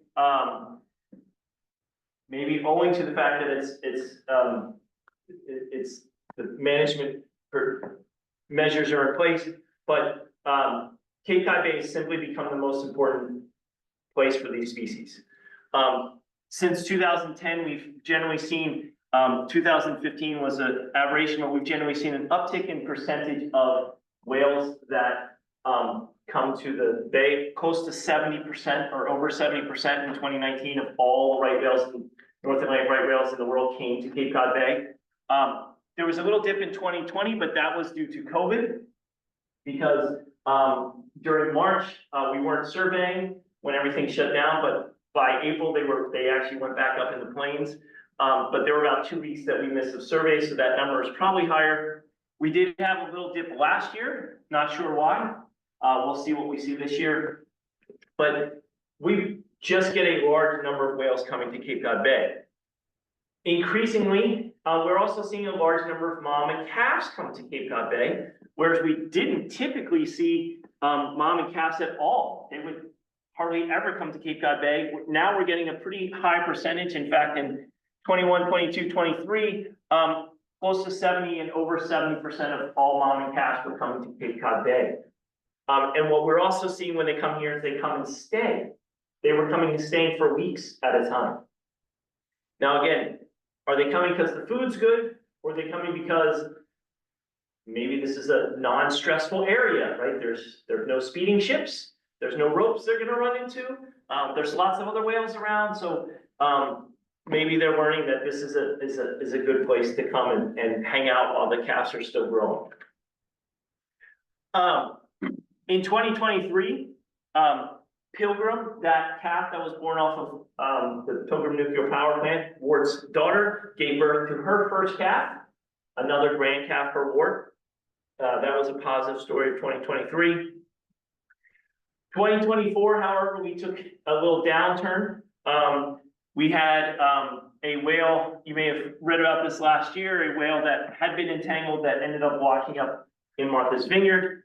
maybe owing to the fact that it's the management measures are in place, but Cape Cod Bay has simply become the most important place for these species. Since 2010, we've generally seen, 2015 was an aberration, but we've generally seen an uptick in percentage of whales that come to the bay. Close to 70% or over 70% in 2019 of all right whales, North Atlantic right whales in the world came to Cape Cod Bay. There was a little dip in 2020, but that was due to COVID, because during March, we weren't surveying when everything shut down, but by April, they actually went back up in the plains. But there were about 2 weeks that we missed of surveys, so that number is probably higher. We did have a little dip last year, not sure why. We'll see what we see this year. But we just get a large number of whales coming to Cape Cod Bay. Increasingly, we're also seeing a large number of mom and calves come to Cape Cod Bay, whereas we didn't typically see mom and calves at all. They would hardly ever come to Cape Cod Bay. Now we're getting a pretty high percentage. In fact, in 21, 22, 23, close to 70 and over 70% of all mom and calves were coming to Cape Cod Bay. And what we're also seeing when they come here is they come and stay. They were coming and staying for weeks at a time. Now, again, are they coming because the food's good, or are they coming because maybe this is a non-stressful area, right? There's no speeding ships, there's no ropes they're gonna run into, there's lots of other whales around, so maybe they're learning that this is a good place to come and hang out while the calves are still growing. In 2023, Pilgrim, that calf that was born off of the Pilgrim nuclear power plant, Ward's daughter, gave birth to her first calf, another grand calf for Ward. That was a positive story of 2023. 2024, however, we took a little downturn. We had a whale, you may have read about this last year, a whale that had been entangled that ended up washing up in Martha's Vineyard.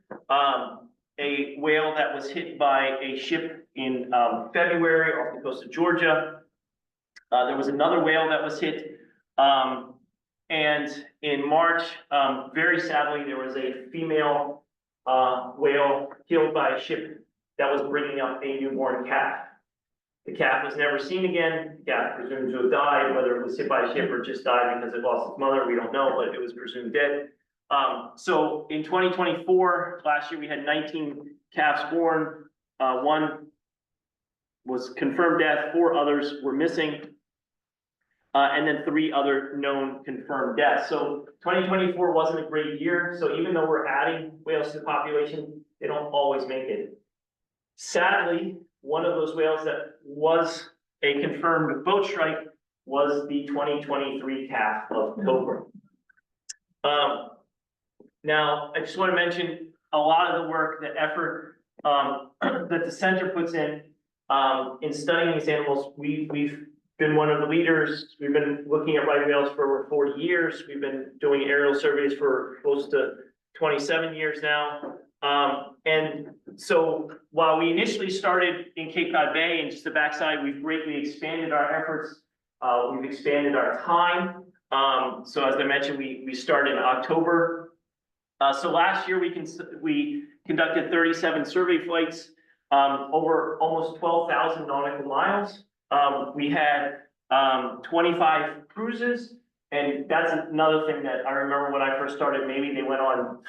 A whale that was hit by a ship in February off the coast of Georgia. There was another whale that was hit. And in March, very sadly, there was a female whale killed by a ship that was bringing up a newborn calf. The calf was never seen again. The calf presumed to have died, whether it was hit by a ship or just died because it lost its mother, we don't know, but it was presumed dead. So in 2024, last year, we had 19 calves born. One was confirmed death, 4 others were missing, and then 3 other known confirmed deaths. So 2024 wasn't a great year. So even though we're adding whales to the population, they don't always make it. Sadly, one of those whales that was a confirmed boat strike was the 2023 calf of Pilgrim. Now, I just want to mention a lot of the work, the effort that the center puts in studying these animals. We've been one of the leaders. We've been looking at right whales for over 40 years. We've been doing aerial surveys for close to 27 years now. And so while we initially started in Cape Cod Bay and just the backside, we've greatly expanded our efforts. We've expanded our time. So as I mentioned, we started in October. So last year we conducted 37 survey flights, over almost 12,000 nautical miles. We had 25 cruises, and that's another thing that I remember when I first started. Maybe they went on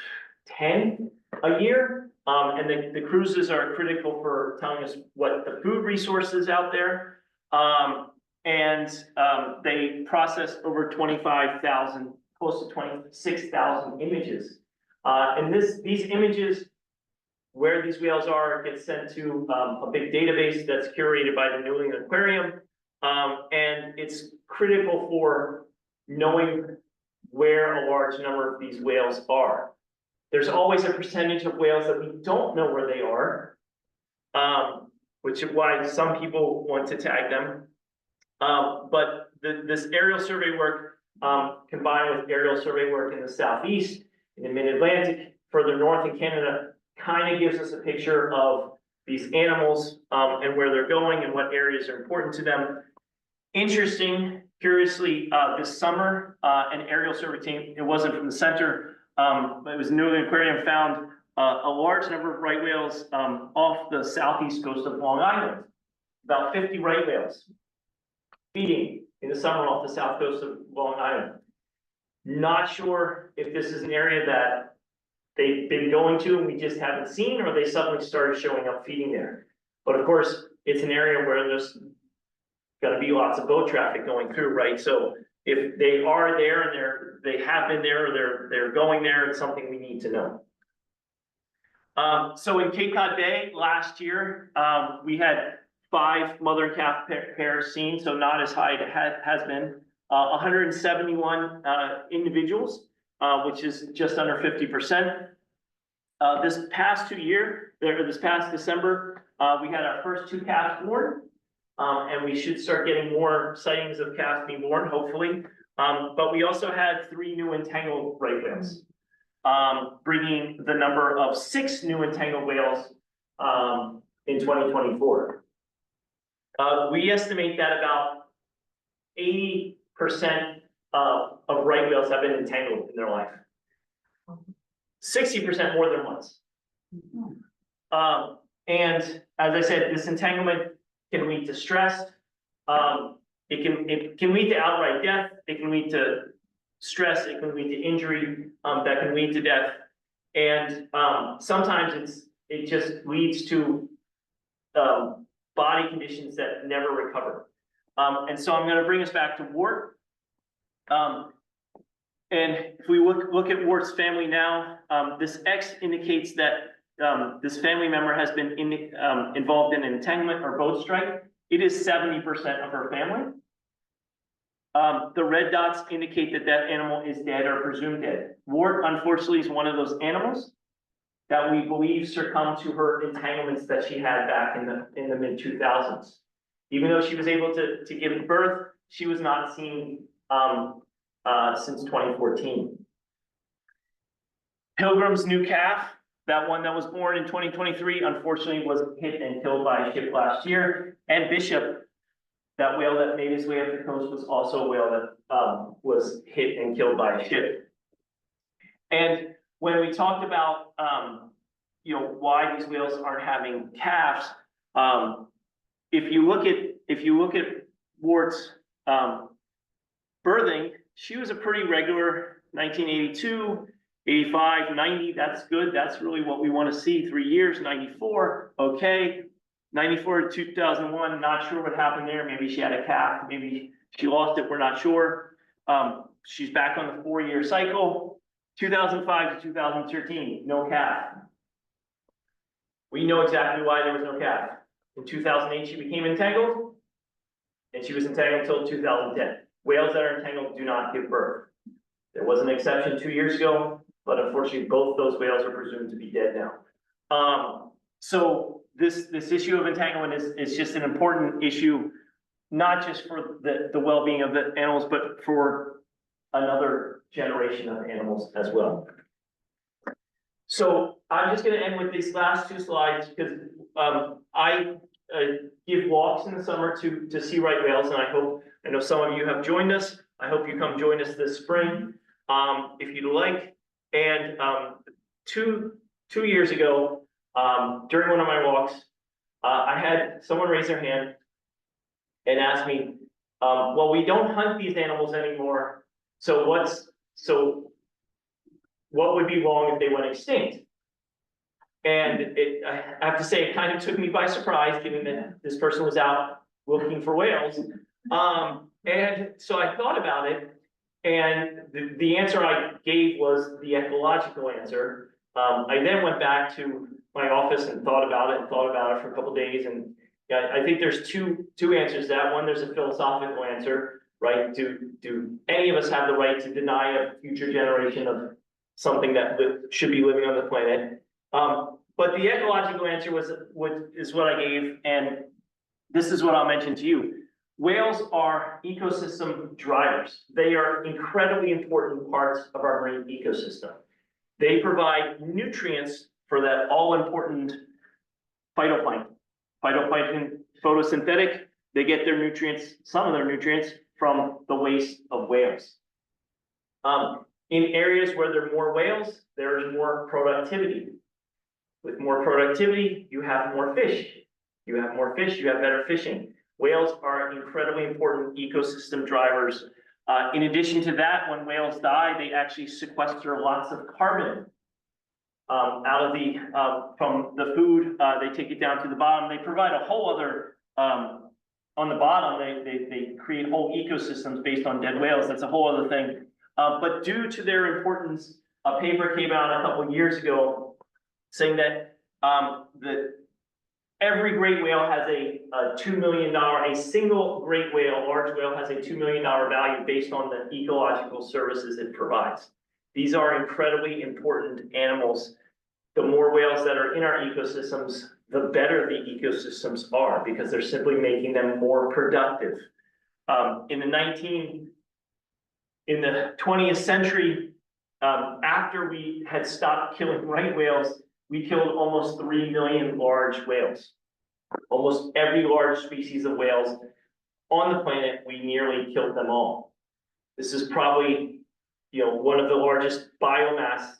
10 a year. And the cruises are critical for telling us what the food resources out there. They process over 25,000, close to 26,000 images. These images, where these whales are, get sent to a big database that's curated by the New England Aquarium. And it's critical for knowing where a large number of these whales are. There's always a percentage of whales that we don't know where they are, which is why some people want to tag them. But this aerial survey work, combined with aerial survey work in the southeast, in the mid-Atlantic, further north in Canada, kind of gives us a picture of these animals and where they're going and what areas are important to them. Interesting, curiously, this summer, an aerial survey team, it wasn't from the center, but it was New England Aquarium, found a large number of right whales off the southeast coast of Long Island. About 50 right whales feeding in the summer off the south coast of Long Island. Not sure if this is an area that they've been going to and we just haven't seen, or they suddenly started showing up feeding there. But of course, it's an area where there's gonna be lots of boat traffic going through, right? So if they are there and they have been there, or they're going there, it's something we need to know. So in Cape Cod Bay last year, we had 5 mother and calf pairs seen, so not as high it has been. 171 individuals, which is just under 50%. This past December, we had our first 2 calves born, and we should start getting more sightings of calves being born, hopefully. But we also had 3 new entangled right whales, bringing the number of 6 new entangled whales in 2024. We estimate that about 80% of right whales have been entangled in their life. 60% more than once. And as I said, this entanglement can lead to stress. It can lead to outright death. It can lead to stress. It can lead to injury. That can lead to death. And sometimes it just leads to body conditions that never recover. And so I'm going to bring us back to Wart. And if we look at Wart's family now, this X indicates that this family member has been involved in an entanglement or boat strike. It is 70% of her family. The red dots indicate that that animal is dead or presumed dead. Wart, unfortunately, is one of those animals that we believe succumbed to her entanglements that she had back in the mid-2000s. Even though she was able to give birth, she was not seen since 2014. Pilgrim's new calf, that one that was born in 2023, unfortunately was hit and killed by a ship last year. And Bishop, that whale that made its way up the coast, was also a whale that was hit and killed by a ship. And when we talked about why these whales aren't having calves, if you look at Wart's birthing, she was a pretty regular 1982, 85, 90, that's good. That's really what we want to see. 3 years, 94, okay. 94 to 2001, not sure what happened there. Maybe she had a calf, maybe she lost it, we're not sure. She's back on the 4-year cycle. 2005 to 2013, no calf. We know exactly why there was no calf. In 2008, she became entangled, and she was entangled until 2010. Whales that are entangled do not give birth. There was an exception 2 years ago, but unfortunately, both those whales are presumed to be dead now. So this issue of entanglement is just an important issue, not just for the well-being of the animals, but for another generation of animals as well. So I'm just going to end with these last 2 slides because I give walks in the summer to see right whales, and I know some of you have joined us. I hope you come join us this spring if you'd like. And 2 years ago, during one of my walks, I had someone raise their hand and ask me, well, we don't hunt these animals anymore. So what would be wrong if they went extinct? And I have to say, it kind of took me by surprise, given that this person was out looking for whales. And so I thought about it, and the answer I gave was the ecological answer. I then went back to my office and thought about it for a couple of days, and yeah, I think there's two answers to that. One, there's a philosophical answer, right? Do any of us have the right to deny a future generation of something that should be living on the planet? But the ecological answer is what I gave, and this is what I'll mention to you. Whales are ecosystem drivers. They are incredibly important parts of our marine ecosystem. They provide nutrients for that all-important phytoplankton. Phytoplankton, photosynthetic, they get their nutrients, some of their nutrients, from the waste of whales. In areas where there are more whales, there is more productivity. With more productivity, you have more fish. You have more fish, you have better fishing. Whales are incredibly important ecosystem drivers. In addition to that, when whales die, they actually sequester lots of carbon out of from the food. They take it down to the bottom. They provide a whole other, on the bottom, they create whole ecosystems based on dead whales. That's a whole other thing. But due to their importance, a paper came out a couple of years ago saying that every great whale has a $2 million, a single great whale, large whale has a $2 million value based on the ecological services it provides. These are incredibly important animals. The more whales that are in our ecosystems, the better the ecosystems are, because they're simply making them more productive. In the 20th century, after we had stopped killing right whales, we killed almost 3 million large whales. Almost every large species of whales on the planet, we nearly killed them all. This is probably, one of the largest biomass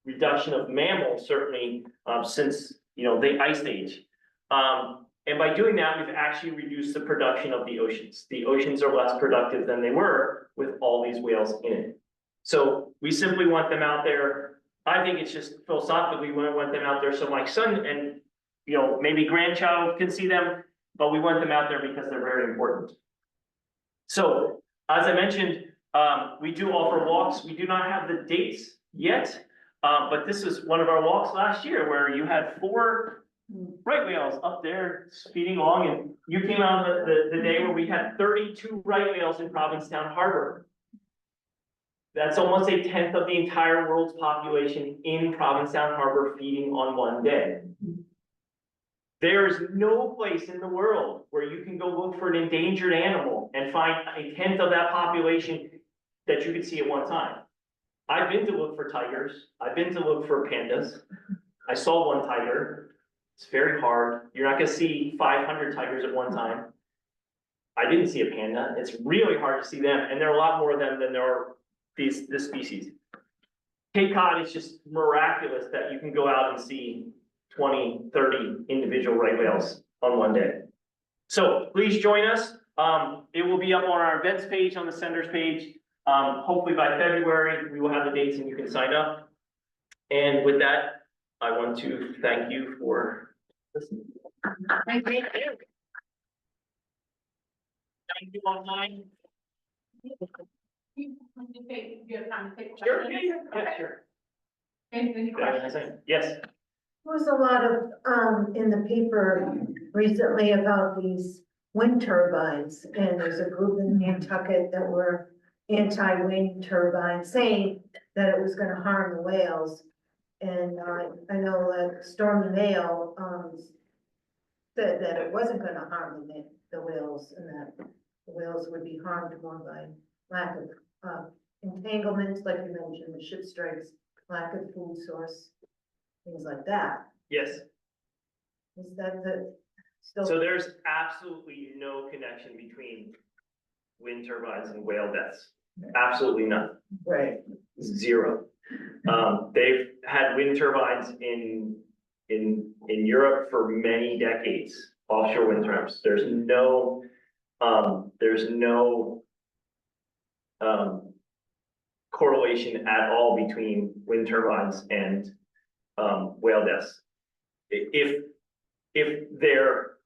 reduction of mammals, certainly, since, the Ice Age. And by doing that, we've actually reduced the production of the oceans. The oceans are less productive than they were with all these whales in it. So we simply want them out there. I think it's just philosophically, we want them out there so my son and, maybe grandchild can see them, but we want them out there because they're very important. So, as I mentioned, we do offer walks. We do not have the dates yet, but this was one of our walks last year where you had 4 right whales up there speeding along, and you came out the day where we had 32 right whales in Provincetown Harbor. That's almost 1/10 of the entire world's population in Provincetown Harbor feeding on one day. There's no place in the world where you can go look for an endangered animal and find 1/10 of that population that you could see at one time. I've been to look for tigers. I've been to look for pandas. I saw one tiger. It's very hard. You're not gonna see 500 tigers at one time. I didn't see a panda. It's really hard to see them, and there are a lot more of them than there are this species. Cape Cod is just miraculous that you can go out and see 20, 30 individual right whales on one day. So please join us. It will be up on our events page, on the center's page. Hopefully by February, we will have the dates and you can sign up. And with that, I want to thank you for listening. Thank you. Thank you online. You have time to take Sure, questions? yeah, sure. Any questions? Yes. There was a lot of, in the paper recently about these wind turbines, and there's a group in Nantucket that were anti-wind turbines, saying that it was gonna harm the whales. And I know that Stormy Mail, said that it wasn't gonna harm the whales, and that the whales would be harmed more by lack of entanglements, like you mentioned, the ship strikes, lack of food source, things like that. Yes. Is that the, still? So there's absolutely no connection between wind turbines and whale deaths. Absolutely none. Right. Zero. They've had wind turbines in Europe for many decades, offshore wind turbines. There's no correlation at all between wind turbines and, whale deaths. If there,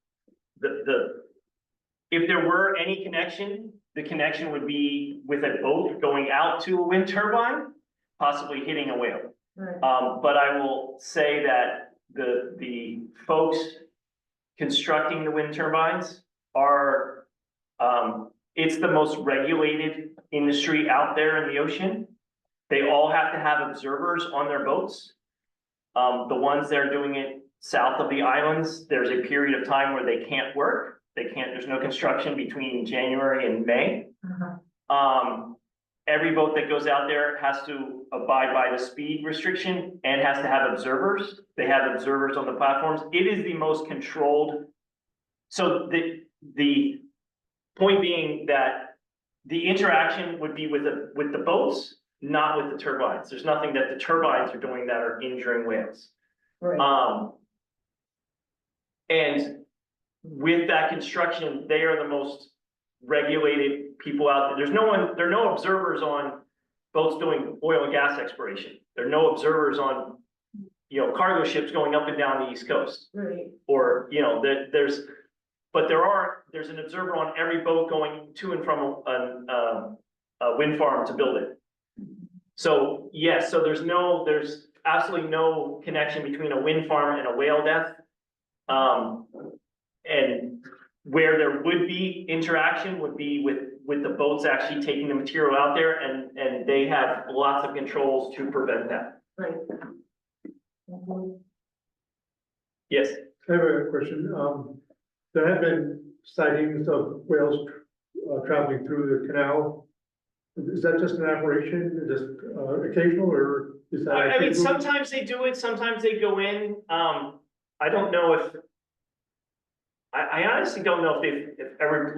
if there were any connection, the connection would be with a boat going out to a wind turbine, possibly hitting a whale. Right. But I will say that the folks constructing the wind turbines are, it's the most regulated industry out there in the ocean. They all have to have observers on their boats. The ones that are doing it south of the islands, there's a period of time where they can't work. They can't, there's no construction between January and May. Every boat that goes out there has to abide by the speed restriction and has to have observers. They have observers on the platforms. It is the most controlled. So the point being that the interaction would be with the boats, not with the turbines. There's nothing that the turbines are doing that are injuring whales. Right. And with that construction, they are the most regulated people out there. There are no observers on boats doing oil and gas exploration. There are no observers on, cargo ships going up and down the East Coast. Right. Or, there's an observer on every boat going to and from a wind farm to build it. So yes, so there's absolutely no connection between a wind farm and a whale death. And where there would be interaction would be with the boats actually taking the material out there, and they have lots of controls to prevent that. Right. Yes, I have a question. There have been sightings of whales traveling through the canal. Is that just an aberration, just occasional, or is that? I mean, sometimes they do it, sometimes they go in. I don't know if, I honestly don't know if they've ever,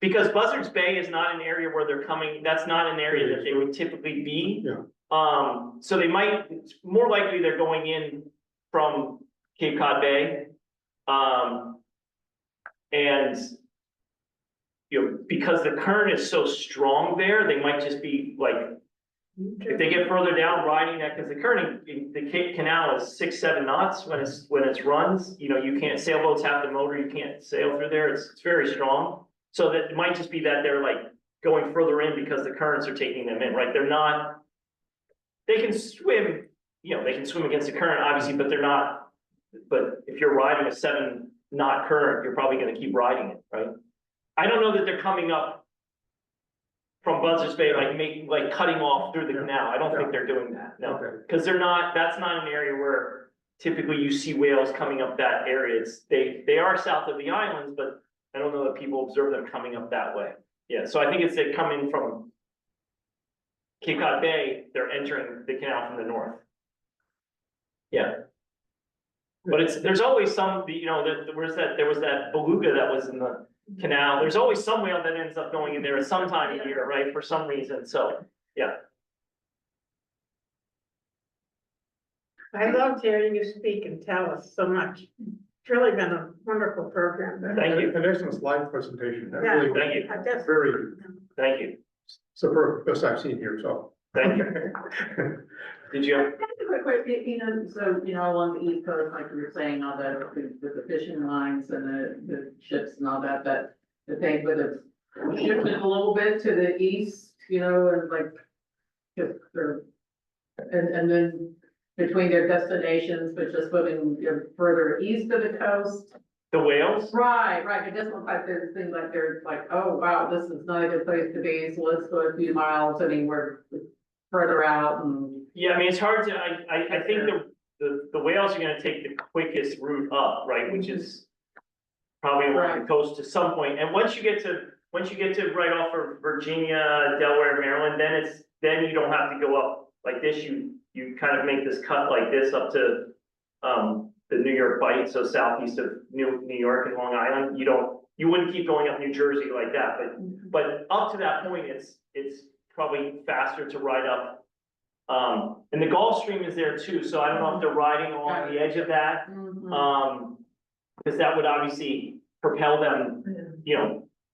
because Buzzards Bay is not an area where they're coming, that's not an area that they would typically be. Yeah. So they might, it's more likely they're going in from Cape Cod Bay. And, because the current is so strong there, they might just be if they get further down riding that, because the current in the Cape Canal is 6-7 knots when it's runs, you can't, sailboats have the motor, you can't sail through there, it's very strong. So that it might just be that they're going further in because the currents are taking them in, right? They're not, they can swim, they can swim against the current, obviously, but they're not, but if you're riding a 7-knot current, you're probably gonna keep riding it, right? I don't know that they're coming up from Buzzards Bay, cutting off through the canal. I don't think they're doing that, no. Because that's not an area where typically you see whales coming up that area. They are south of the islands, but I don't know that people observe them coming up that way. Yeah, so I think it's they come in from Cape Cod Bay, they're entering the canal from the north. Yeah. But there's always some, there was that beluga that was in the canal. There's always some whale that ends up going in there at some time of year, right? For some reason, so, yeah. I loved hearing you speak and tell us so much. It's really been a wonderful program. Thank you. An excellent slide presentation. That Yeah. really Thank you. I just, very Thank you. superb, best I've seen here, so. Thank you. Did you have? Quick, so, along the East Coast, like you were saying, all the fishing lines and the ships and all that, the thing, but it's shifted a little bit to the east, and and then between their destinations, but just moving further east of the coast. The whales? Right, it doesn't look like there's things like there's oh, wow, this is not a good place to be, so let's go a few miles, we're further out and. Yeah, I mean, it's hard to, I think the whales are gonna take the quickest route up, right, which is probably along the coast to some point, and once you get to right off of Virginia, Delaware, Maryland, then you don't have to go up like this, you kind of make this cut like this up to, the New York Bight, so southeast of New York and Long Island, you wouldn't keep going up New Jersey like that, but up to that point, it's probably faster to ride up. And the Gulf Stream is there too, so I don't know if they're riding on the edge of that. Because that would obviously propel them,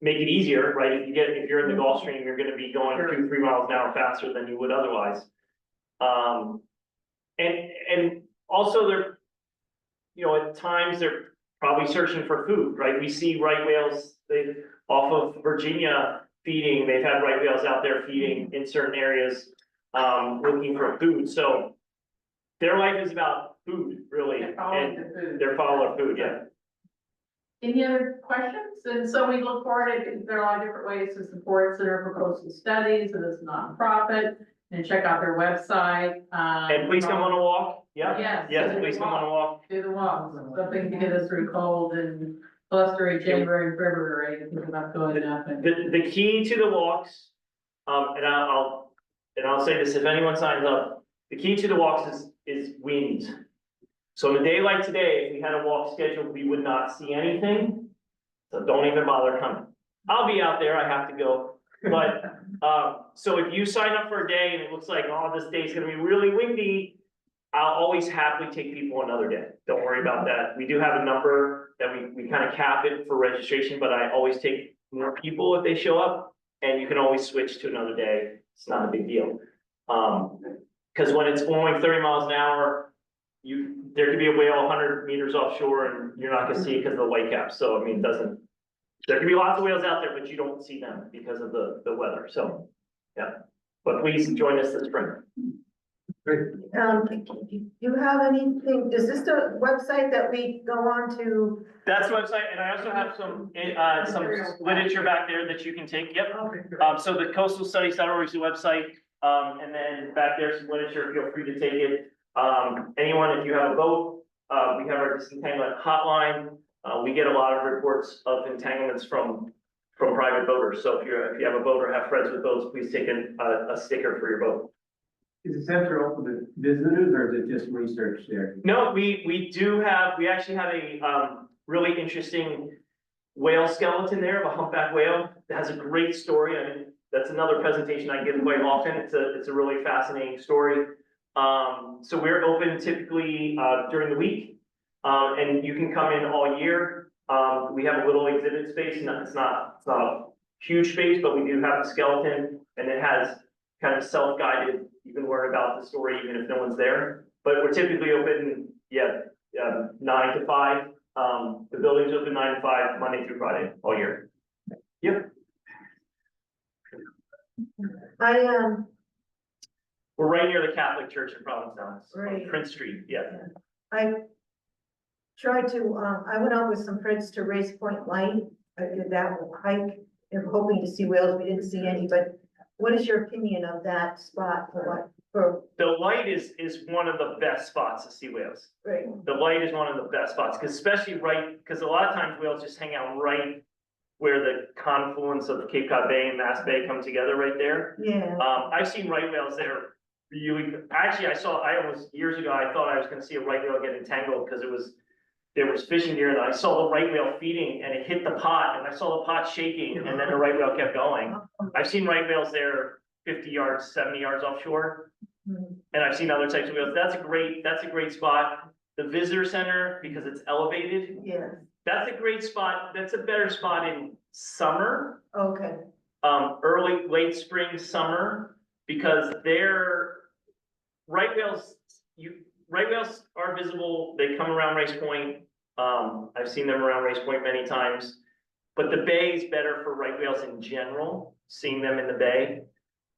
make it easier, right? If you're in the Gulf Stream, you're gonna be going Sure. 2-3 miles an hour faster than you would otherwise. And also they're, you know, at times they're probably searching for food, right? We see right whales, off of Virginia feeding, they've had right whales out there feeding in certain areas, looking for food, so their life is about food, really, They're following and the food. they're following food, yeah. Any other questions? And so we look forward to, there are a lot of different ways to support Center for Coastal Studies, and it's a nonprofit, and check out their website. And please come on a walk, yeah, Yes. yes, please come on a walk. Do the walk, something to get us through cold and blustery January and February, and think about going up and. The key to the walks, and I'll say this, if anyone signs up, the key to the walks is wind. So on a day like today, if we had a walk scheduled, we would not see anything, so don't even bother coming. I'll be out there, I have to go, but, so if you sign up for a day and it looks like, oh, this day's gonna be really windy, I'll always happily take people another day, don't worry about that. We do have a number that we kind of cap it for registration, but I always take more people if they show up, and you can always switch to another day, it's not a big deal. Cause when it's going 30 miles an hour, there could be a whale 100 meters offshore and you're not gonna see it because of the white cap, so I mean, there can be lots of whales out there, but you don't see them because of the weather, so, yeah. But please join us this spring. Do you have anything, is this the website that we go on to? That's the website, and I also have some literature back there that you can take, yep. So the coastalstudies.org is the website, and then back there's some literature, feel free to take it. Anyone, if you have a boat, we have our disentanglement hotline. We get a lot of reports of entanglements from private boaters, so if you have a boat or have friends with boats, please take a sticker for your boat. Is the center open to visitors or is it just research there? No, we actually have a really interesting whale skeleton there of a humpback whale. It has a great story. I mean, that's another presentation I give quite often. It's a really fascinating story. So we're open typically during the week, and you can come in all year. We have a little exhibit space, and it's not a huge space, but we do have a skeleton, and it has kind of self-guided. You can learn about the story even if no one's there. But we're typically open, 9 to 5. The building's open 9 to 5, Monday through Friday, all year. Yep. We're right near the Catholic Church in Provincetown, Right. on Prince Street, yeah. I tried to, I went out with some friends to Race Point Light. I did that hike, and hoping to see whales. We didn't see any, but what is your opinion of that spot for The light is one of the best spots to see whales. right? The light is one of the best spots, because especially because a lot of times whales just hang out right where the confluence of Cape Cod Bay and Mass Bay come together right there. Yeah, I've seen right whales there really, actually, years ago, I thought I was gonna see a right whale get entangled because there was fishing gear, and I saw the right whale feeding and it hit the pot, and I saw the pot shaking, and then the right whale kept going. I've seen right whales there 50 yards, 70 yards offshore, and I've seen other types of whales. That's a great spot. The visitor center, because it's elevated, yeah, that's a great spot. That's a better spot in summer, okay, late spring, summer, because right whales are visible. They come around Race Point. I've seen them around Race Point many times, but the bay is better for right whales in general, seeing them in the bay.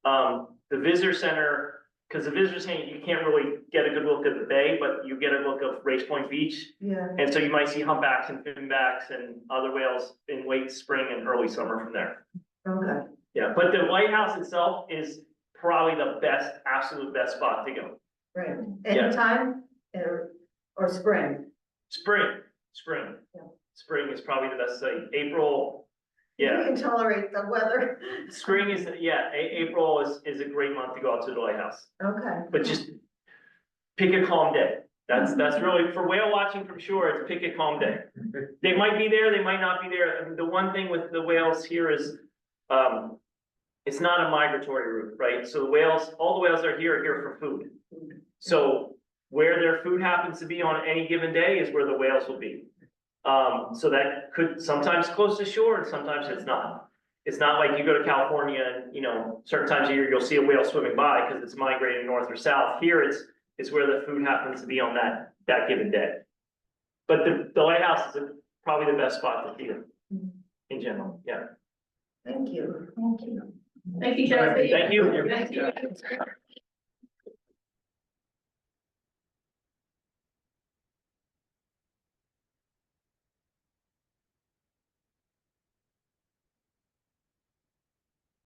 The visitor center, because the visitor center, you can't really get a good look at the bay, but you get a look of Race Point Beach. yeah, And so you might see humpbacks and finbacks and other whales in late spring and early summer from there. okay, Yeah, but the lighthouse itself is probably the absolute best spot to go. right. Anytime or spring? Spring. Yeah. Spring is probably the best site. April, You yeah, can tolerate the weather. spring is, April is a great month to go out to the lighthouse. Okay, But just pick a calm day. That's really, for whale watching from shore, it's pick a calm day. They might be there, they might not be there. I mean, the one thing with the whales here is, it's not a migratory route, right? So all the whales are here for food. So where their food happens to be on any given day is where the whales will be. So that could sometimes close to shore and sometimes it's not. It's not like you go to California and, you know, certain times of year you'll see a whale swimming by because it's migrating north or south. Here it's where the food happens to be on that given day. But the lighthouse is probably the best spot to feed them in general, yeah. Thank you. Thank you. Thank you, Jesse. Thank you. Thank you.